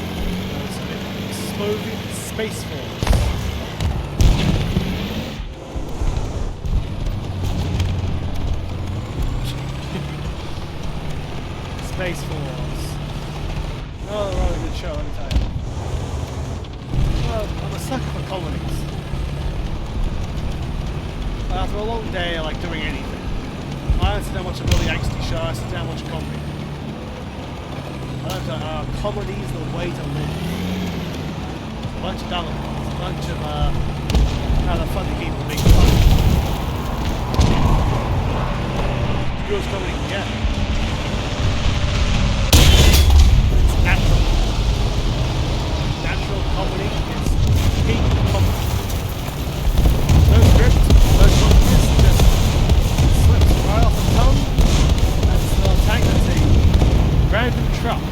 A: Soviet Space Force. Space Force. Oh, rather good show, let me tell you. Well, I'm a sucker for comedies. After a long day, I like doing anything. I don't sit down and watch a really angsty show, I sit down and watch a comedy. Comedy's the way to live. A bunch of dialogue, a bunch of other funny people being funny. It's the good comedy you can get. Natural comedy is peak comedy. No script, no context, just slips right off the tongue. That's the tank, that's a random truck.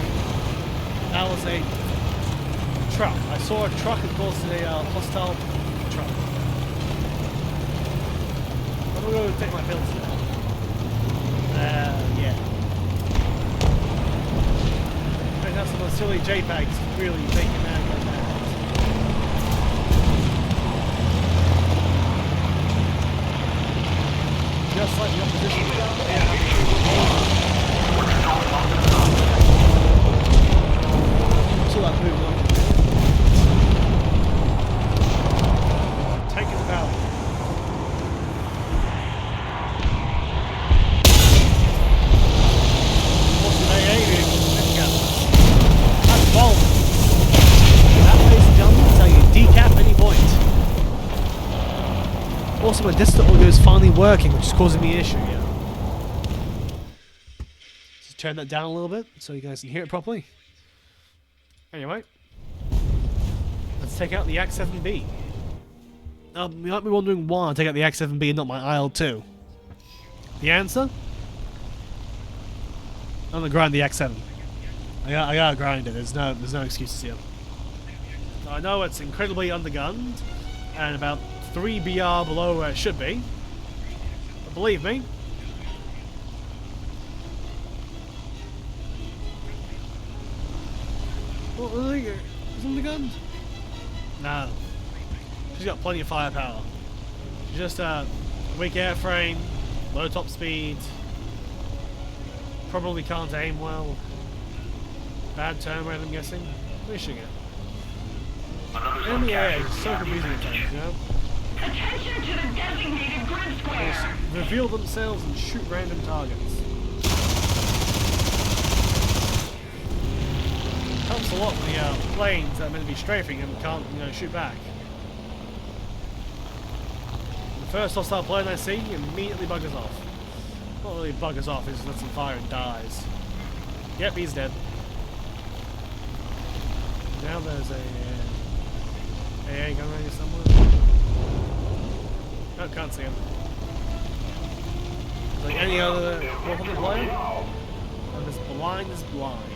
A: That was a truck. I saw a truck, of course, a hostile truck. I'm gonna go take my pills now. Yeah. Have some of those silly JPEGs really make a man go mad. Just like the opposition. So that move on. Take it about. What's the AA vehicle? That, ladies and gentlemen, is how you decap any point. Also, my distant audio is finally working, which is causing me an issue here. Just turn that down a little bit so you guys can hear it properly. Anyway, let's take out the Axe-7B. You might be wondering why I take out the Axe-7B and not my IL-2. The answer? I'm gonna grind the Axe-7. I gotta grind it. There's no excuses here. I know it's incredibly undergunned and about 3 BR below where it should be. But believe me, what was it? Is undergunned? No. She's got plenty of firepower. She's just a weak airframe, low top speed, probably can't aim well. Bad turn rate, I'm guessing. Pushing it. Enemy air is so confusing at times, you know?
C: Attention to the designated grid
A: They
C: square.
A: reveal themselves and shoot random targets. Helps a lot when the planes that are meant to be strafing and can't, shoot back. The first hostile plane I see immediately buggers off. Not really buggers off, he just lets him fire and dies. Yep, he's dead. Now there's a AA gun around here somewhere. No, can't see him. Like any other War Thunder player, I'm as blind as blind.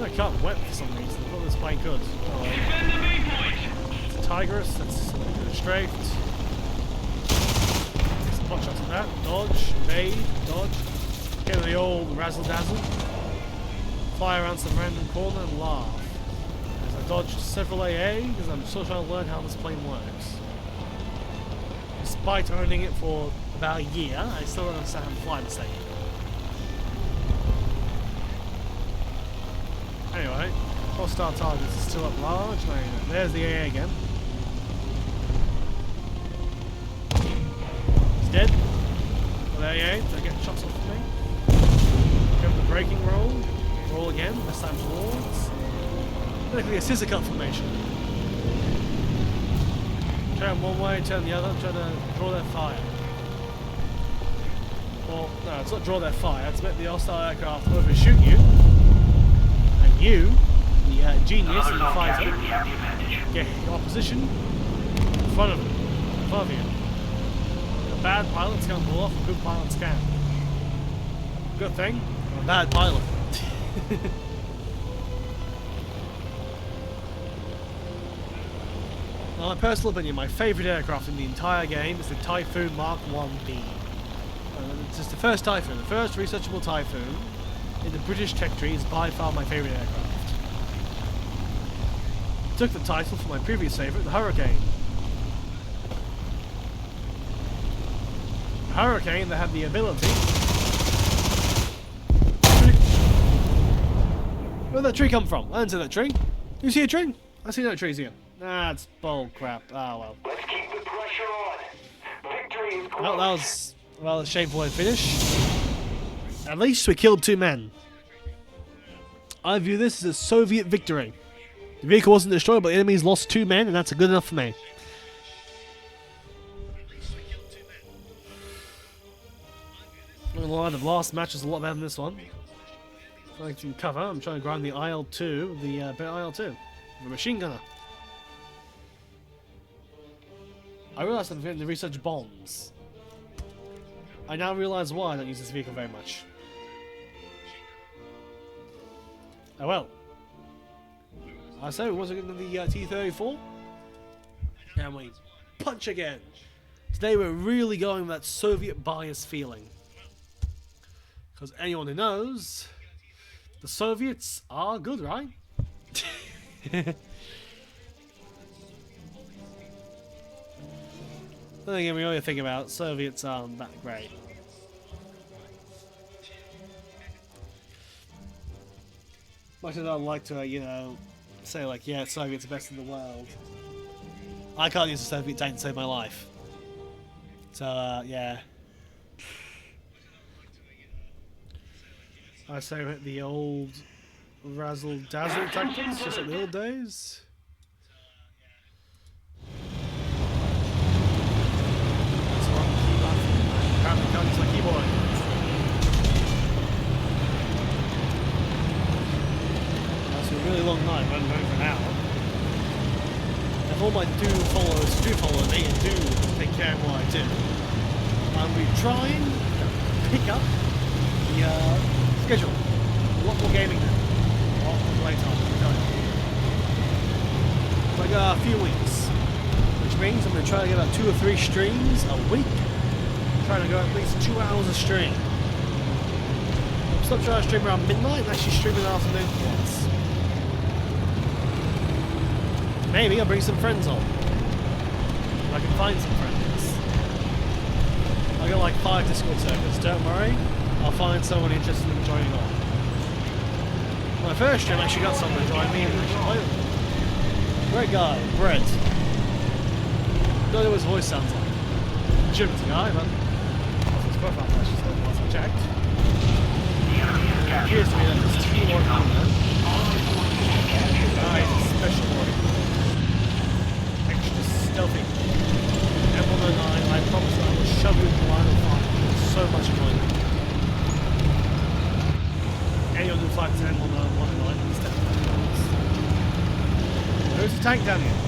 A: I can't wet for some reason. I thought this plane could. Oh, it's a Tigress, that's strafed. Some pot shots at that. Dodge, evade, dodge. Get the old razzle dazzle. Fly around some random corner and laugh. As I dodged several AA because I'm still trying to learn how this plane works. Despite owning it for about a year, I still don't understand how to fly this thing. Anyway, hostile targets is still at large. There's the AA again. Dead. Well, there you go. Don't get shots off of me. Go for the braking roll. Roll again. This time towards. Basically a scissor cut formation. Turn one way, turn the other, trying to draw their fire. Well, no, it's not draw their fire, it's make the hostile aircraft overshoot you. And you, the genius in the fighter, get your position in front of them, above you. The bad pilots can't pull off, good pilots can. Good thing, I'm a bad pilot. In my personal opinion, my favourite aircraft in the entire game is the Typhoon Mark 1B. It's just the first Typhoon, the first researchable Typhoon in the British tech tree is by far my favourite aircraft. It took the title from my previous favourite, the Hurricane. The Hurricane that had the ability... Where'd that tree come from? I didn't see that tree. You see a tree? I see no trees here. That's bull crap. Ah, well.
B: Let's keep the pressure on. Victory is close.
A: Well, that was a shameful way to finish. At least we killed 2 men. I view this as a Soviet victory. The vehicle wasn't destroyed, but the enemies lost 2 men, and that's good enough for me. I'm not gonna lie, the last match was a lot better than this one. I can cover. I'm trying to grind the IL-2, the IL-2, the machine gunner. I realised I'm forgetting to research bombs. I now realise why I don't use this vehicle very much. Oh well. I say we wasn't going to the T-34. And we punch again. Today we're really going with that Soviet bias feeling. Because anyone who knows, the Soviets are good, right? The thing we really think about, Soviets aren't that great. Much as I'd like to, you know, say like, yeah, Soviets are best in the world. I can't use a Soviet tank to save my life. So, yeah. I say the old razzle-dazzle tactics, just like the old days. Apparently can't use my keyboard. That's a really long night, but I'm going for an hour. If all my followers do follow me and do take care of what I do, I'll be trying to pick up the schedule. A lot more gaming now. A lot more playtime, let me tell you. Like a few weeks. Which means I'm going to try to get about 2 or 3 streams a week. Trying to go at least 2 hours a stream. Stop trying to stream around midnight and actually stream in the afternoon once. Maybe I'll bring some friends on. If I can find some friends. I got like 5 Discord servers, don't worry. I'll find someone interested in joining on. My first stream actually got someone to join me and actually play with me. Great guy, Brett. Don't know what his voice sounds like. Legitimate guy, but his profile flash is the last I checked. It appears to me that this T1 commander is a special warrior. Extra stealthy. M109, I promise I will shove you in the line of fire. There's so much enjoyment. Anyone who fights an M109 is definitely nice. There's a tank down here.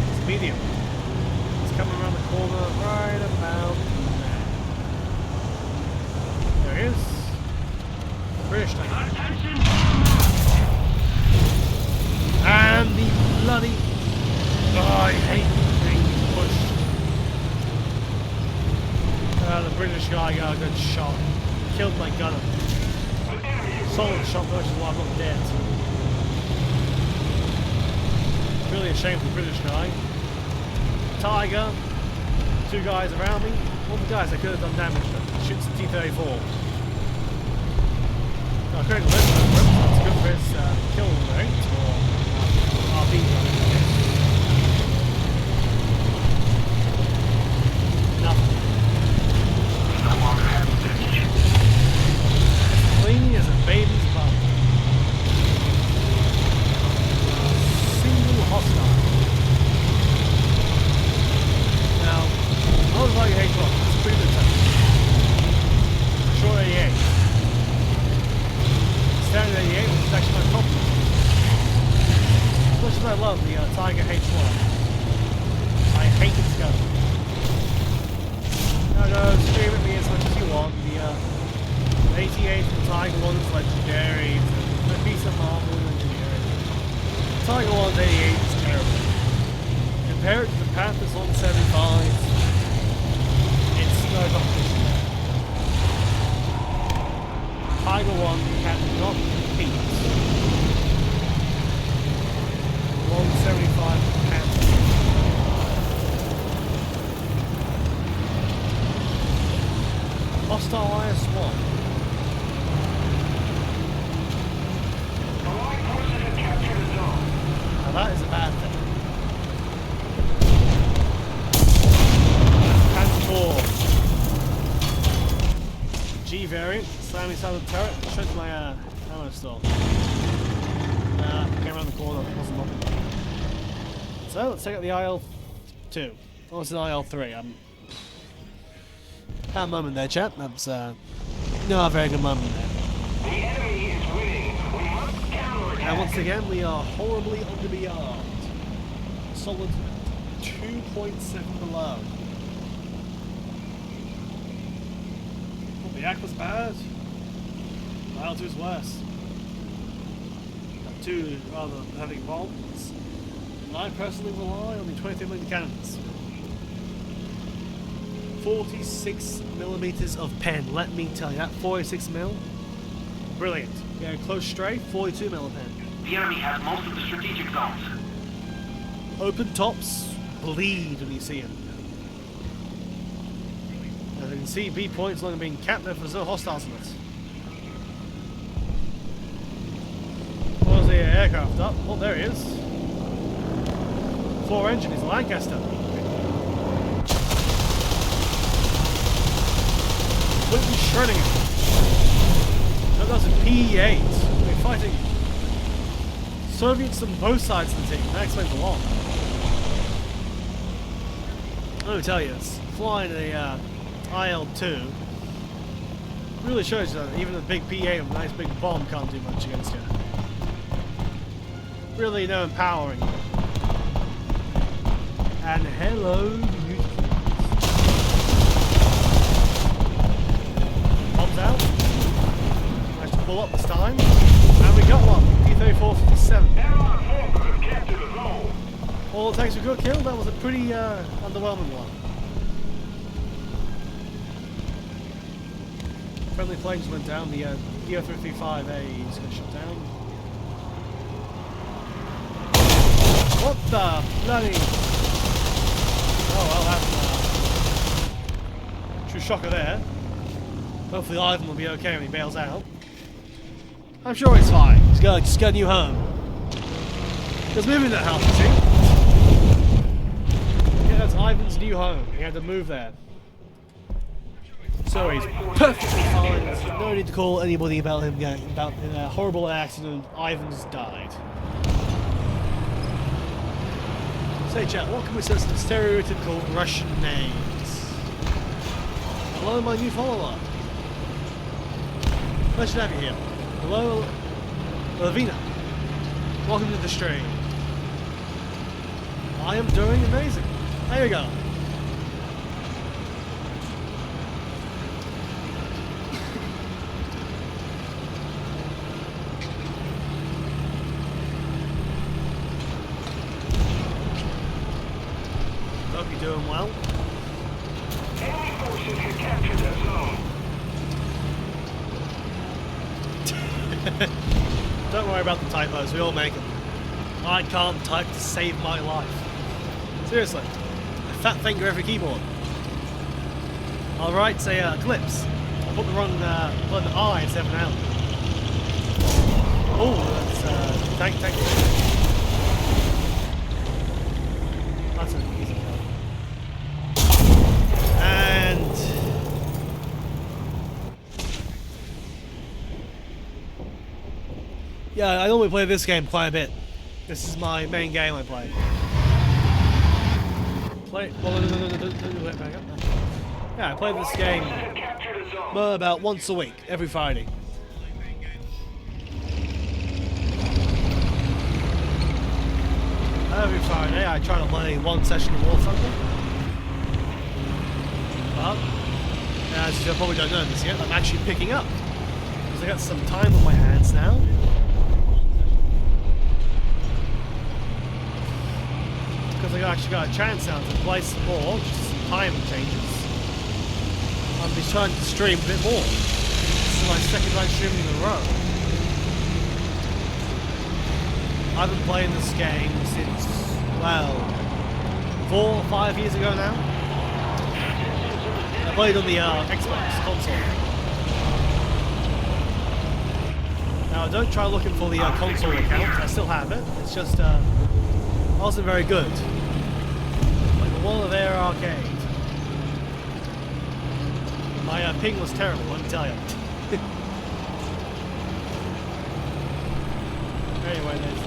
A: It's a medium. Coming around the corner right about there. There he is. British tank. And the bloody... Oh, I hate being pushed. The British guy got a good shot. Killed my gunner. Solid shot, which is why I'm not dead. Really a shame for the British guy. Tiger, 2 guys around me. All the guys that could have done damage to them. Shoots the T-34. I couldn't listen to him. That's good for his kill rate, or RP running, I guess. Nothing. the 88 from Tiger 1's legendary. It's a piece of marvel and engineering. Tiger 1's 88 is terrible. Compare it to the Panthers 175. It's no competition. Tiger 1 cannot compete. 175 Panthers. Hostile IS-1.
B: Allied forces have captured a zone.
A: Now that is a bad thing. Panther 4. G variant, slamming inside the turret, shut my ammo store. Came around the corner, wasn't looking. So let's take out the IL-2. Oh, it's an IL-3. Had a moment there, chat. That's no, a very good moment there.
B: The enemy is winning. We must counterattack.
A: And once again, we are horribly underarmed. Solid 2.7 below. Well, the act was bad. The IL-2 is worse. Got two rather heavy bombs. And I personally rely on the 23mm cannons. 46 millimeters of pen, let me tell you, that 46 mil, brilliant. Yeah, close straight, 42 mil pen.
C: The enemy has most of the strategic zones.
A: Open tops bleed when you see them. As you can see, B point's long being capped there, there's no hostiles in it. Where's the aircraft up? Oh, there he is. 4 engine, he's a Lancaster. Completely shredding it. No, that's a P-8. We're fighting Soviets on both sides of the team. That explains a lot. Let me tell you, it's flying a IL-2 really shows you that even a big P-8 with a nice big bomb can't do much against you. Really no empowering. And hello, beautiful. Bombs out. Managed to pull up this time. And we got one. D-34-57.
B: Airline forces have captured a zone.
A: All the tanks we got killed. That was a pretty underwhelming one. Friendly planes went down. The DO-335A is going to shut down. What the bloody... Oh well, that's true shocker there. Hopefully Ivan will be okay when he bails out. I'm sure he's fine. He's just got a new home. There's moving that house, you see? Yeah, that's Ivan's new home. He had to move there. So he's perfectly fine. There's no need to call anybody about him getting about in a horrible accident. Ivan's died. Say chat, what can we say some stereotypical Russian names? Hello my new follower. Pleasure to have you here. Hello Lavina. Welcome to the stream. I am doing amazing. There you go. Hope you're doing well.
B: Enemy forces have captured that zone.
A: Don't worry about the typos, we all make them. I can't type to save my life. Seriously. A fat finger every keyboard. I'll write, say, eclipse. I'll put the wrong button I instead of an L. Oh, that's, tank. That's an easy one. And... yeah, I normally play this game quite a bit. This is my main game I play. Yeah, I play this game about once a week, every Friday. Every Friday I try to play one session of War Thunder. But as you probably don't know this yet, I'm actually picking up. Because I got some time on my hands now. Because I actually got a chance now to play some more, just some time changes. I'll be trying to stream a bit more. This is my second night streaming in a row. I've been playing this game since, well, 4 or 5 years ago now. I played on the Xbox console. Now don't try looking for the console account, I still have it. It's just, I wasn't very good. Like the one of their arcade. My ping was terrible, let me tell you. Anyway, there's...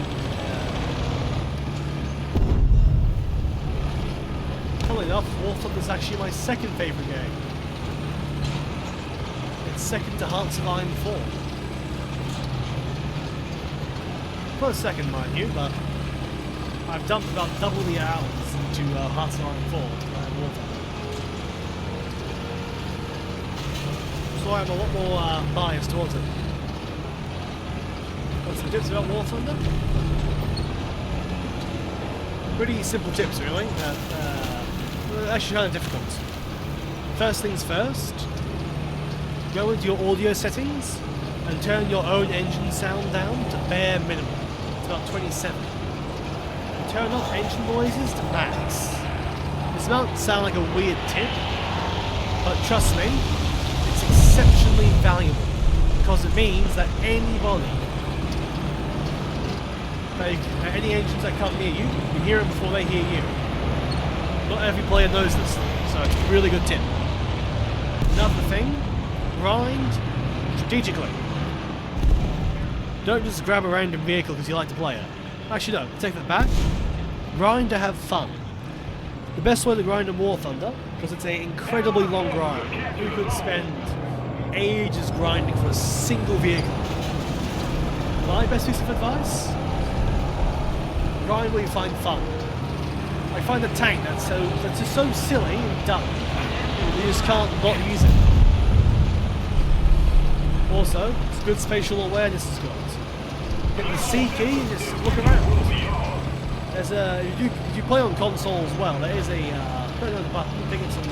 A: Funnily enough, War Thunder is actually my second favourite game. It's second to Hearts of Iron 4. Close second, mind you, but I've dumped about double the hours into Hearts of Iron 4 and War Thunder. So I'm a lot more biased towards it. What's the tips about War Thunder? Pretty simple tips, really. Actually kind of difficult. First things first, go into your audio settings and turn your own engine sound down to bare minimum. It's about 27. And turn off engine noises to max. This might sound like a weird tip, but trust me, it's exceptionally valuable because it means that anybody, like any engines that come near you, you can hear them before they hear you. Not every player knows this, so it's a really good tip. Another thing, grind strategically. Don't just grab a random vehicle because you like to play it. Actually no, take that back. Grind to have fun. The best way to grind in War Thunder, because it's an incredibly long grind. You could spend ages grinding for a single vehicle. My best piece of advice? Grind where you find fun. I find a tank that's just so silly and dumb. You just can't not use it. Also, it's good spatial awareness it's got. Hit the C key and just look around. There's a if you play on console as well, there is a I don't know the button, I think it's on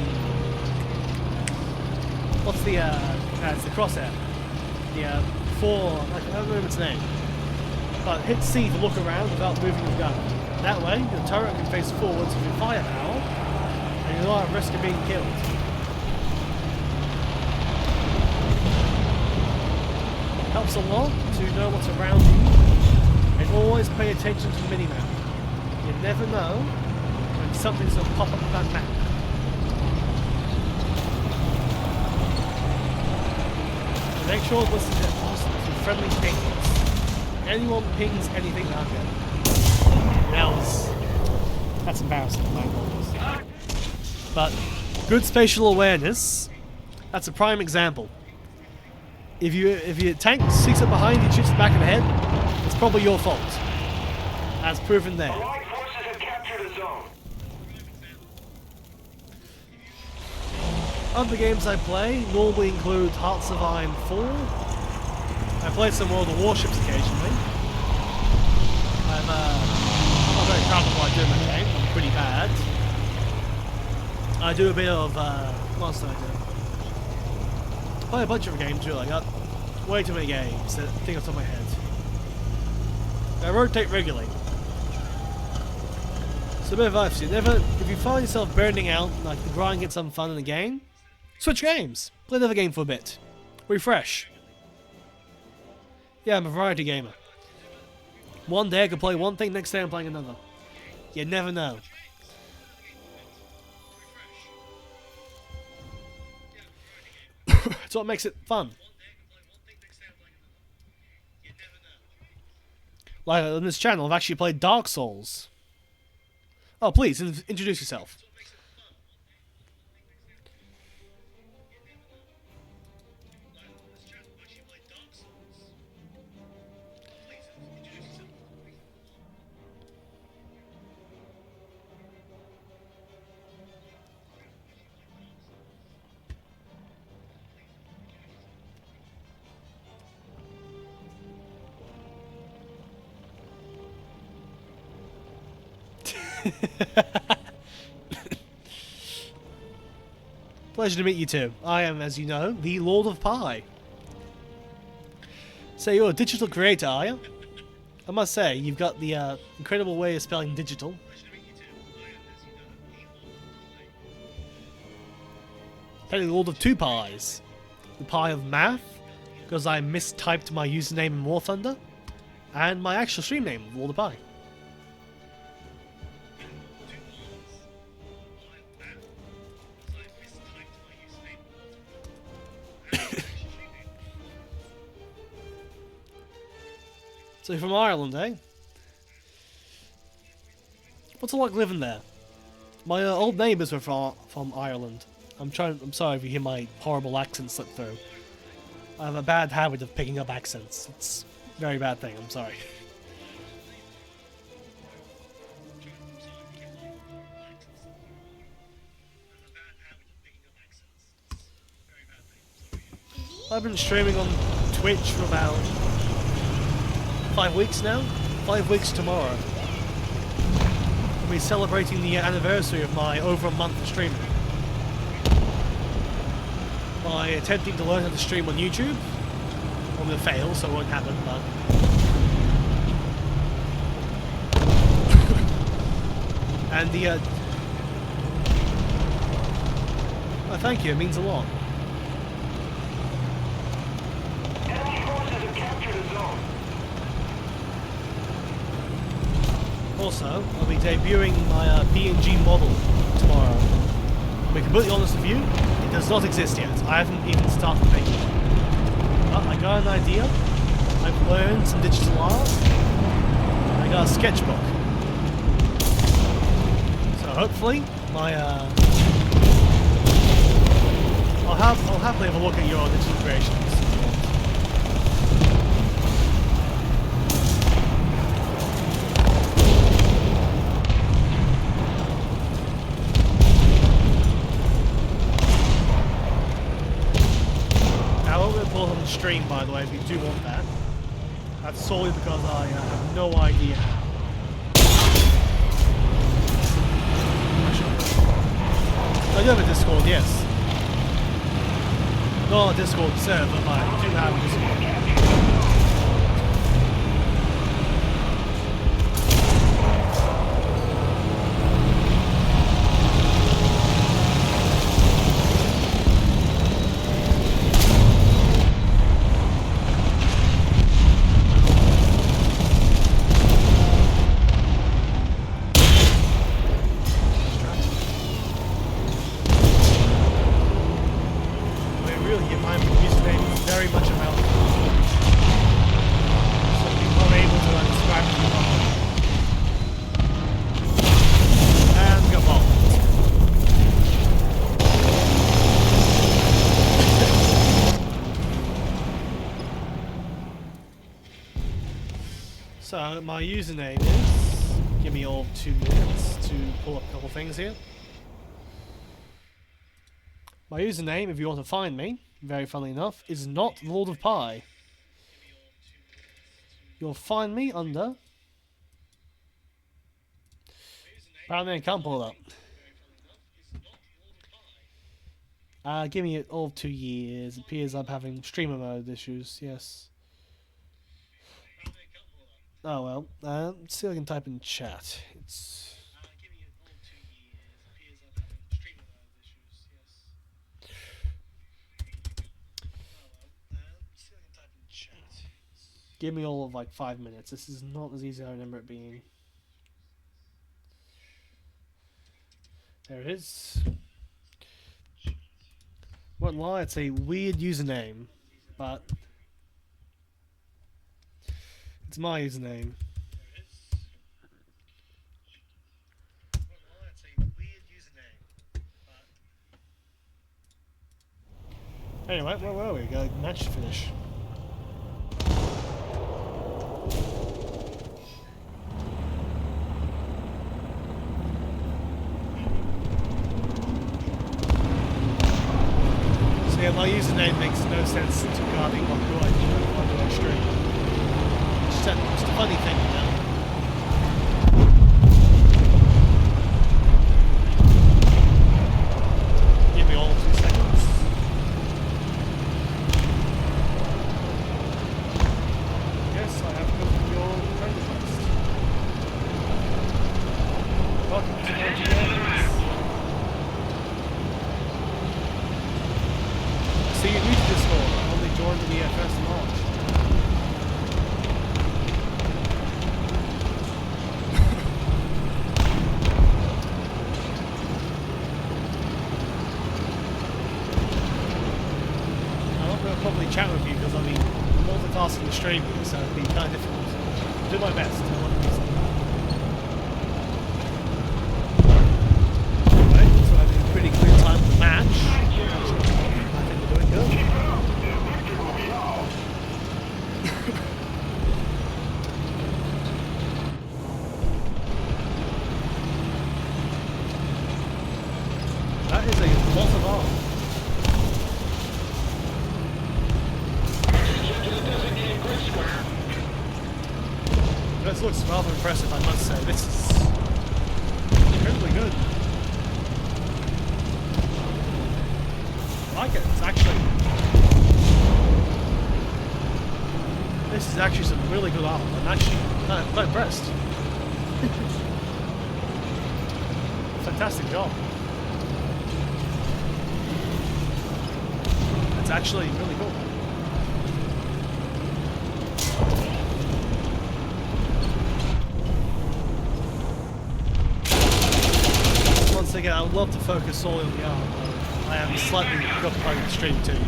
A: what's the it's the crosshair. The I don't remember its name. But hit C to look around without moving the gun. That way, your turret can face forwards with your firepower, and you're not at risk of being killed. Helps a lot to know what's around you, and always pay attention to the minimap. You never know when something's going to pop up on that map. So make sure to listen to friendly pings. Anyone pings anything out there. That's embarrassing, my apologies. But good spatial awareness, that's a prime example. If your tank sneaks up behind you and shoots the back of the head, it's probably your fault. As proven there.
B: Allied forces have captured a zone.
A: Other games I play normally include Hearts of Iron 4. I play some World of Warships occasionally. I'm not very proud of what I do in my game. I'm pretty bad. I do a bit of what else do I do? I play a bunch of games really. I got way too many games that I think off the top of my head. I rotate regularly. So a bit of advice, if you find yourself burning out, like the grind gets some fun in the game, switch games. Play another game for a bit. Refresh. Yeah, I'm a variety gamer. One day I can play one thing, next day I'm playing another. You never know. That's what makes it fun. Like on this channel, I've actually played Dark Souls. Oh, please, introduce yourself. Pleasure to meet you too. I am, as you know, the Lord of Pie. So you're a digital creator, are you? I must say, you've got the incredible way of spelling digital. Apparently the Lord of Two Pies. The pie of math, because I mistyped my username in War Thunder, and my actual stream name, Lord of Pie. So you're from Ireland, eh? What's it like living there? My old neighbours were from Ireland. I'm sorry if you hear my horrible accent slip through. I have a bad habit of picking up accents. It's a very bad thing, I'm sorry. I've been streaming on Twitch for about 5 weeks now. 5 weeks tomorrow. We'll be celebrating the anniversary of my over a month of streaming. By attempting to learn how to stream on YouTube. I'm gonna fail, so it won't happen, but... and the oh, thank you, it means a lot.
B: Enemy forces have captured a zone.
A: Also, I'll be debuting my PNG model tomorrow. To be completely honest with you, it does not exist yet. I haven't even started making it. But I got an idea. I've learned some digital art. I got a sketchbook. So hopefully, my I'll happily have a look at your digital creations. On the stream, by the way, if you do want that. That's solely because I have no idea how. I do have a Discord, yes. Not a Discord server, but I do have a Discord. So my username is, give me all 2 minutes to pull up a couple things here. My username, if you want to find me, very funnily enough, is not Lord of Pie. You'll find me under... apparently I can't pull it up. Give me all 2 years. It appears I'm having streamer mode issues, yes. Oh well, let's see if I can type in chat. It's... give me all of like 5 minutes. This is not as easy as I remember it being. There it is. Won't lie, it's a weird username, but it's my username. Anyway, where were we? Got a match to finish. So yeah, my username makes no sense regarding who I do on the stream. It's just a funny thing, you know. so you're new to this hall. I only joined the 1st of March. I'm not going to probably chat with you because I'll be multitasking the stream here, so it'll be kind of difficult. I'll do my best. I want to do something. Alright, so having a pretty clear time for the match. I think we're doing good. That is a lot of arm. This looks rather impressive, I must say. This is incredibly good. I like it. It's actually... This is actually some really good art. I'm actually quite impressed. Fantastic job. It's actually really cool. Once again, I would love to focus solely on the art, but I am slightly preoccupied with the stream too.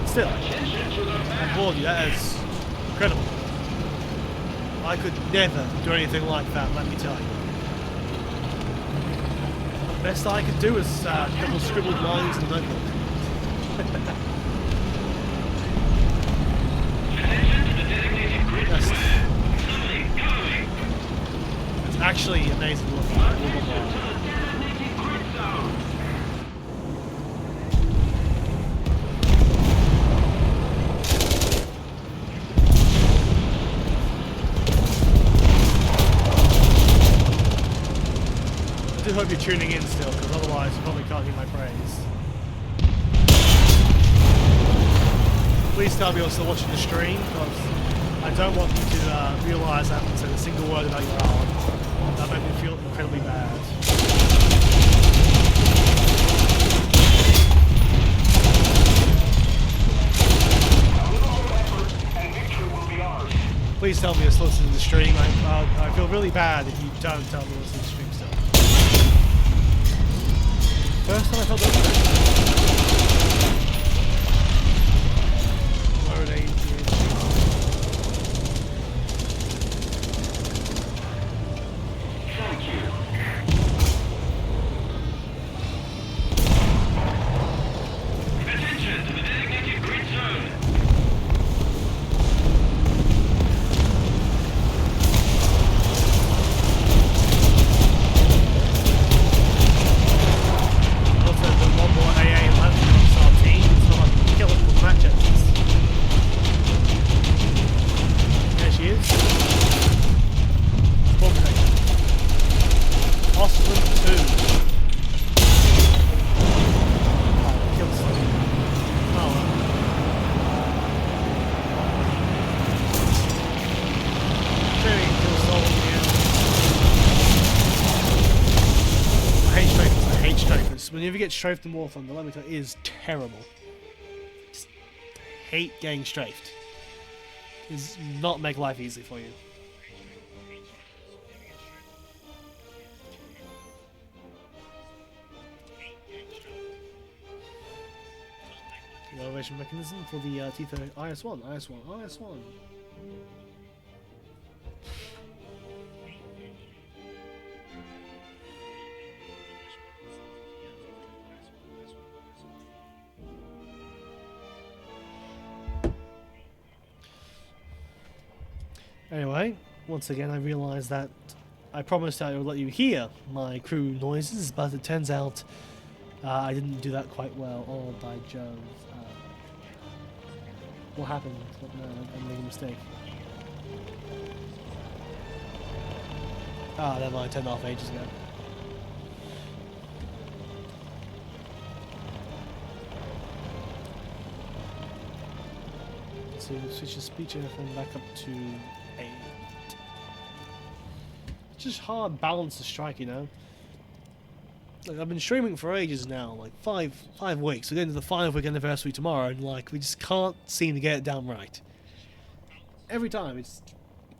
A: Still, I'm bored. That is incredible. I could never do anything like that, let me tell you. The best I could do is a couple scribbled lines in the notebook. It's actually amazing to look at. I do hope you're tuning in still, because otherwise you probably can't hear my praise. Please tell me you're still watching the stream, because I don't want you to realise I haven't said a single word about your art. That made me feel incredibly bad. Please tell me you're still listening to the stream. I feel really bad if you don't tell me you're listening to the stream still. First time I felt that. Load AD.
C: Thank you. Attention to the designated grid zone.
A: Also, the one more AA and Lance our team, so I can kill it with match engines. There she is. Bomb taker. Austin 2. Oh, killed something. Oh well. Very kill soul here. I hate strafers. I hate strafers. Whenever you get strafed in War Thunder, let me tell you, it is terrible. Just hate getting strafed. It does not make life easy for you. The elevation mechanism for the T30 IS-1, IS-1, IS-1. Anyway, once again I realized that I promised I would let you hear my crew noises, but it turns out I didn't do that quite well. Oh, by Jove. What happened? No, I made a mistake. Ah, never mind, I turned it off ages ago. So switch the speech and back up to 8. It's just hard balance to strike, you know. Like, I've been streaming for ages now, like five weeks. We're going to the 5-week anniversary tomorrow, and like we just can't seem to get it down right. Every time, it's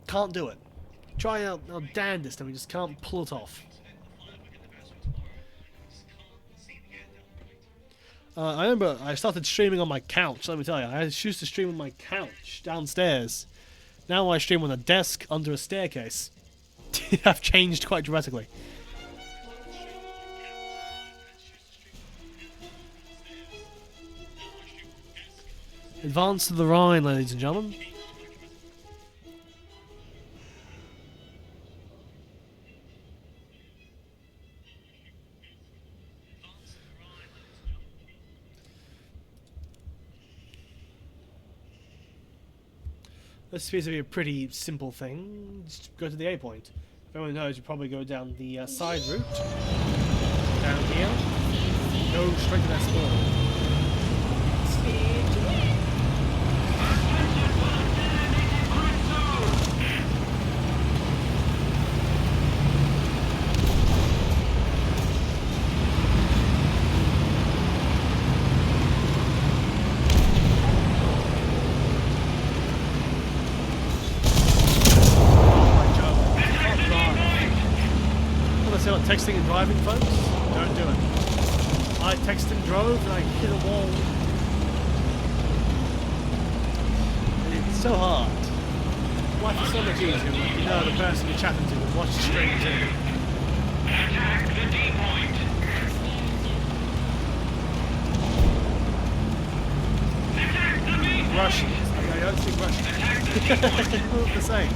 A: can't do it. Try our damnedest, and we just can't pull it off. I remember I started streaming on my couch. Let me tell you, I used to stream on my couch downstairs. Now I stream on a desk under a staircase. I've changed quite dramatically. Advance to the Rhine, ladies and gentlemen. This appears to be a pretty simple thing. Just go to the A point. If anyone knows, you probably go down the side route. Down here. Go straight to that spawn. Texting and driving, folks, don't do it. I texted and drove and I hit a wall. And it's so hard. Life is so much easier when you know the person you're chatting to will watch the stream too.
B: Attack the D point. Attack the B point.
A: Russians. I don't speak Russian. What the same.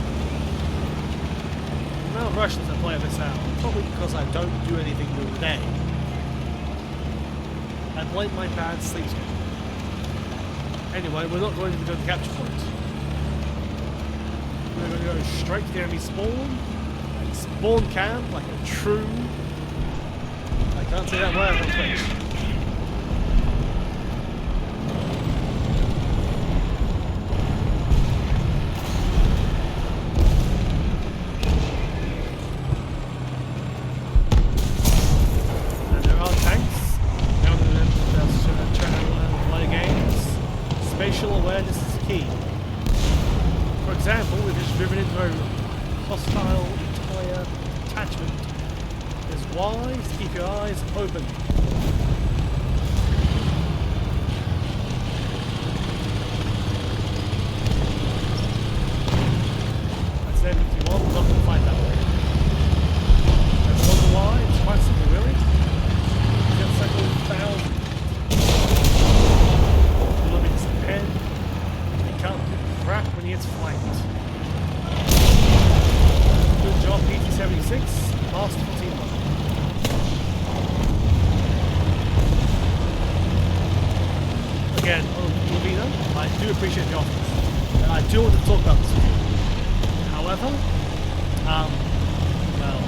A: The amount of Russians that play this out, probably because I don't do anything during the day. I blame my bad sleep schedule. Anyway, we're not going to go to the capture point. We're going to go straight to the enemy spawn. Spawn camp like a true... I can't say that word on Twitch. Spatial awareness is key. For example, we've just driven into a hostile entire attachment. It's wise to keep your eyes open. That's it. If you want, we're not going to fight that way. That's wonder why. It's quite simple, really. It's like 1,000. He can't do crap when he gets flanked. Good job, PT-76. Masterful teamwork. Again, Lavina, I do appreciate the offers. And I do want to talk about this with you. However, well,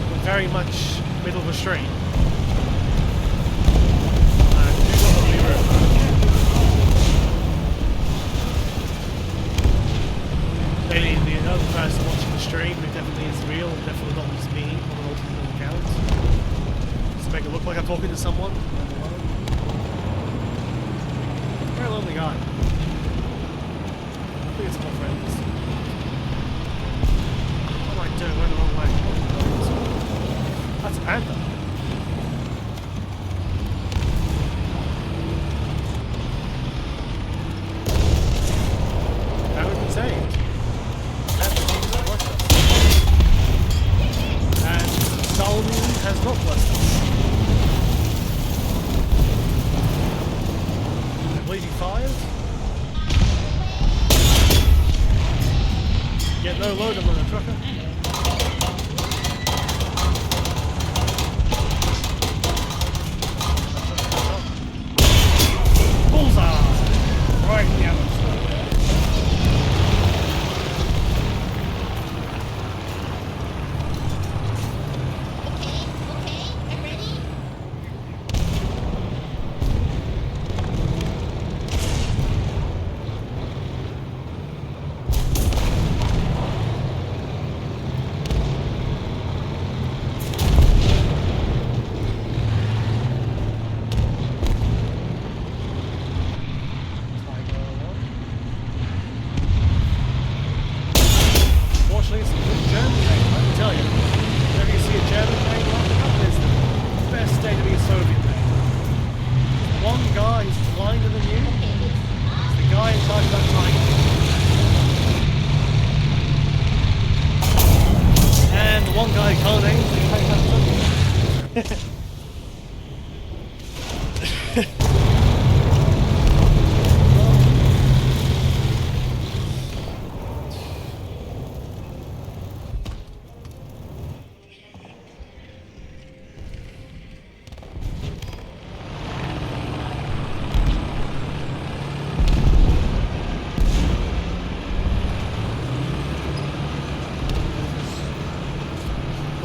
A: we're very much middle of a stream. Maybe the other person watching the stream who definitely is real and definitely not just me on an alternate account. Just to make it look like I'm talking to someone. Very lonely guy. I think it's more friends. What am I doing? Going the wrong way. That's a panther. Saved. And Solomon has not blessed us. I believe he fired. Get no load on the trucker. Bullseye! Right in the other.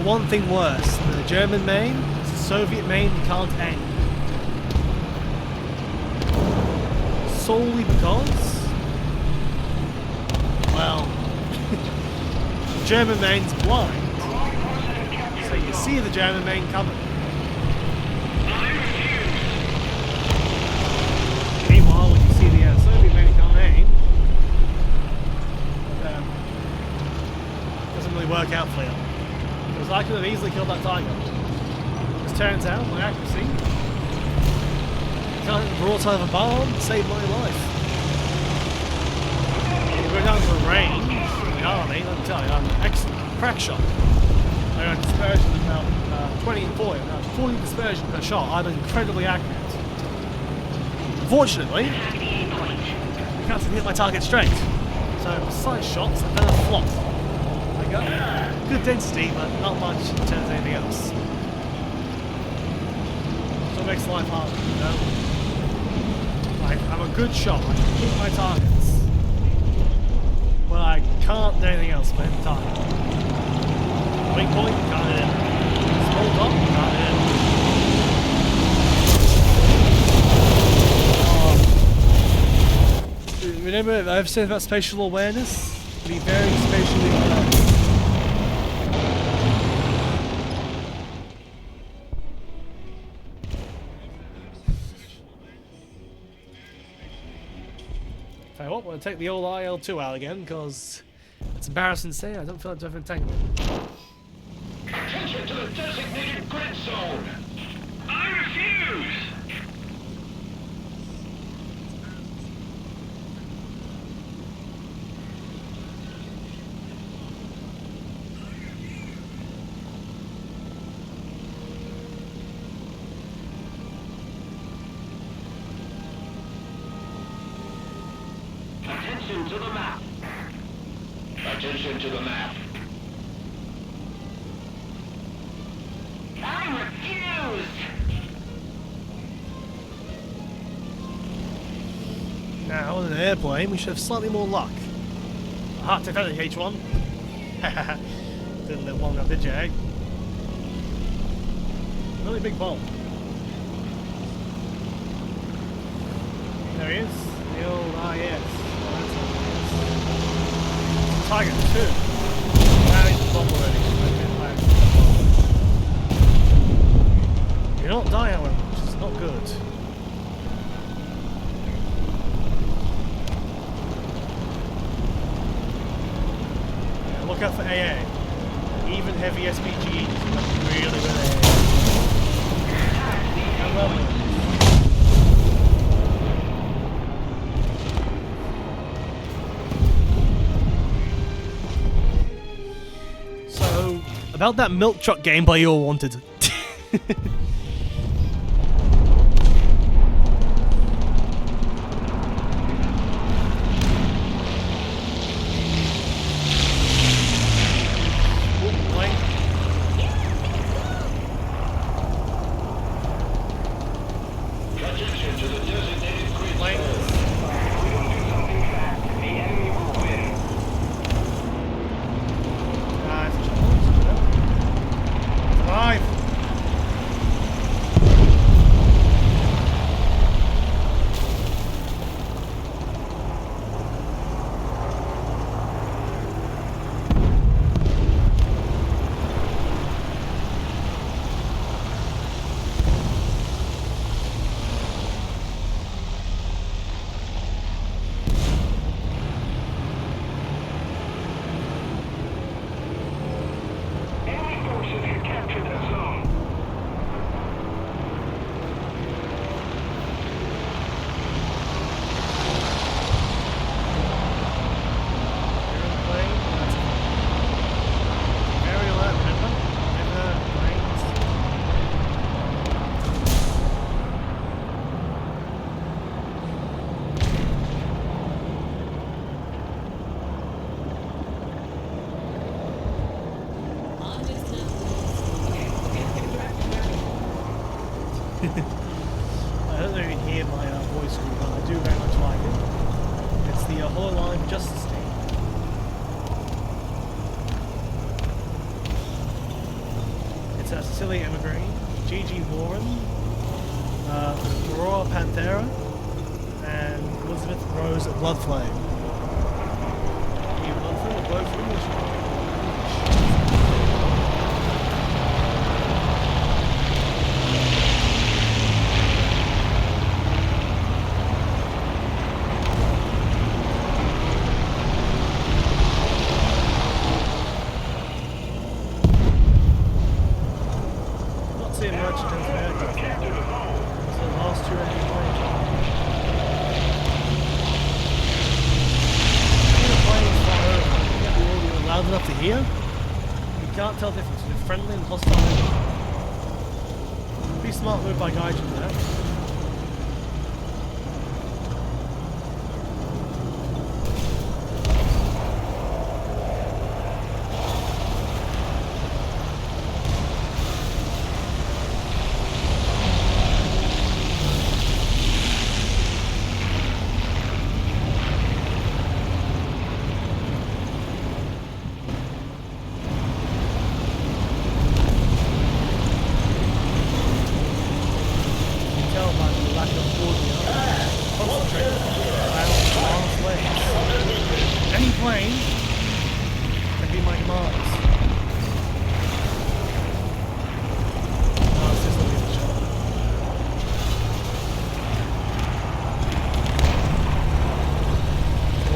A: One thing worse than the German main is the Soviet main you can't aim. Solely because, well, the German main's blind, so you see the German main coming. Meanwhile, when you see the Soviet main you can't aim, it doesn't really work out for you. Because I could have easily killed that tiger. As turns out, my accuracy can't hit the broadside of a barn saved my life. If we're down to the range in the army, let me tell you, I'm an excellent crack shot. I got dispersion of about 20 and 40, about 40 dispersion per shot. I'm incredibly accurate. Unfortunately, I can't hit my target straight. So precise shots are kind of flop. I got good density, but not much in terms of anything else. So it makes life harder, you know? Like, I'm a good shot, I can hit my targets. But I can't do anything else but hit the target. Weak point, can't hit it. Small dot, can't hit it. Remember I've said about spatial awareness? Be very spatially aware. Tell you what, I'm going to take the old IL-2 out again, because it's embarrassing to say I don't feel like driving a tank.
B: Attention to the designated grid zone.
C: I refuse!
B: Attention to the map. Attention to the map.
C: I refuse!
A: Now, with an airplane, we should have slightly more luck. Aha, take that, H1. Didn't live long enough, did you, eh? Really big bomb. There he is. The old IS. Tiger 2. Now he's the bomb already. You're not dying, however, which is not good. Yeah, look out for AA. Even heavy SPGs are really good AA. How well about that milk truck gameplay you all wanted.
B: Attention to the designated grid zone.
C: We will do something fast. The enemy will win.
A: Alive. I don't know if you can hear my voice group, but I do very much like it. It's the Hololine Justice Team. It's Cecilia Evergreen, Gigi Warren, Aurora Panthera, and Elizabeth Rose Bloodflame. You Bloodflame or Blowflame? Which one? Enough to hear. You can't tell the difference between friendly and hostile. Be smart move by Gaijin there.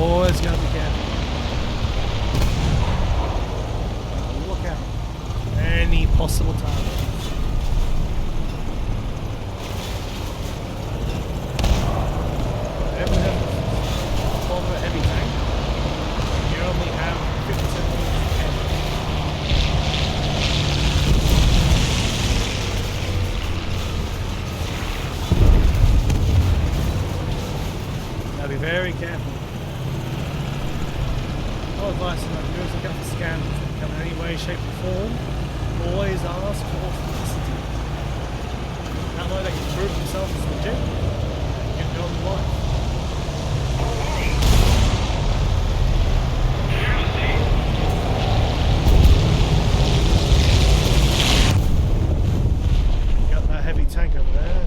A: Always gotta be careful. Look out. Any possible target. Over a heavy tank. You only have 57 minutes. Gotta be very careful. No advice on that. Look out for scams that come in any way, shape or form. Always ask for authenticity. That way they can prove themselves as legit and get on the life. Got that heavy tank over there.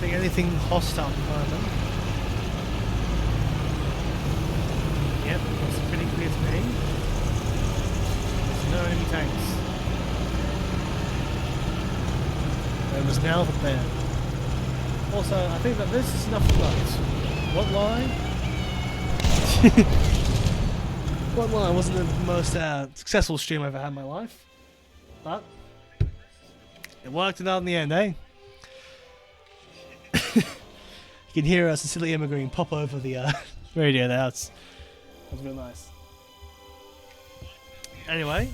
A: Anything hostile at the moment. Yep, that's pretty clear to me. There's no enemy tanks. There was now the bear. Also, I think that this is enough tonight. What line? What line wasn't the most successful stream I've ever had in my life. But it worked it out in the end, eh? You can hear Cecilia Immigrant pop over the radio there. That's real nice. Anyway,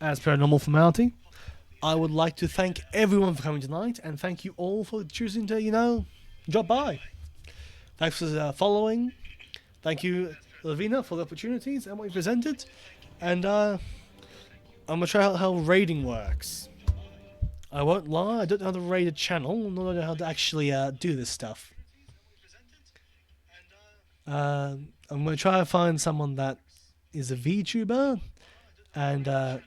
A: as per normal formality, I would like to thank everyone for coming tonight, and thank you all for choosing to, drop by. Thanks for following. Thank you, Lavina, for the opportunities and what you presented. And I'm going to try out how raiding works. I won't lie, I don't know how to raid a channel, nor do I know how to actually do this stuff. I'm going to try to find someone that is a VTuber, and actually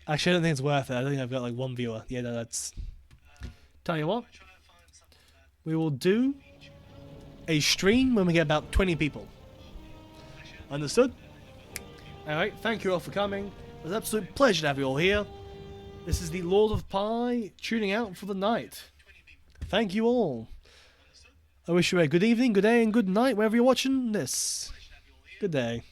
A: I don't think it's worth it. I think I've got like one viewer. Yeah, no, that's... Tell you what, we will do a stream when we get about 20 people. Understood? Alright, thank you all for coming. It was an absolute pleasure to have you all here. This is the Lord of Pie tuning out for the night. Thank you all. I wish you a good evening, good day, and good night wherever you're watching this. Good day.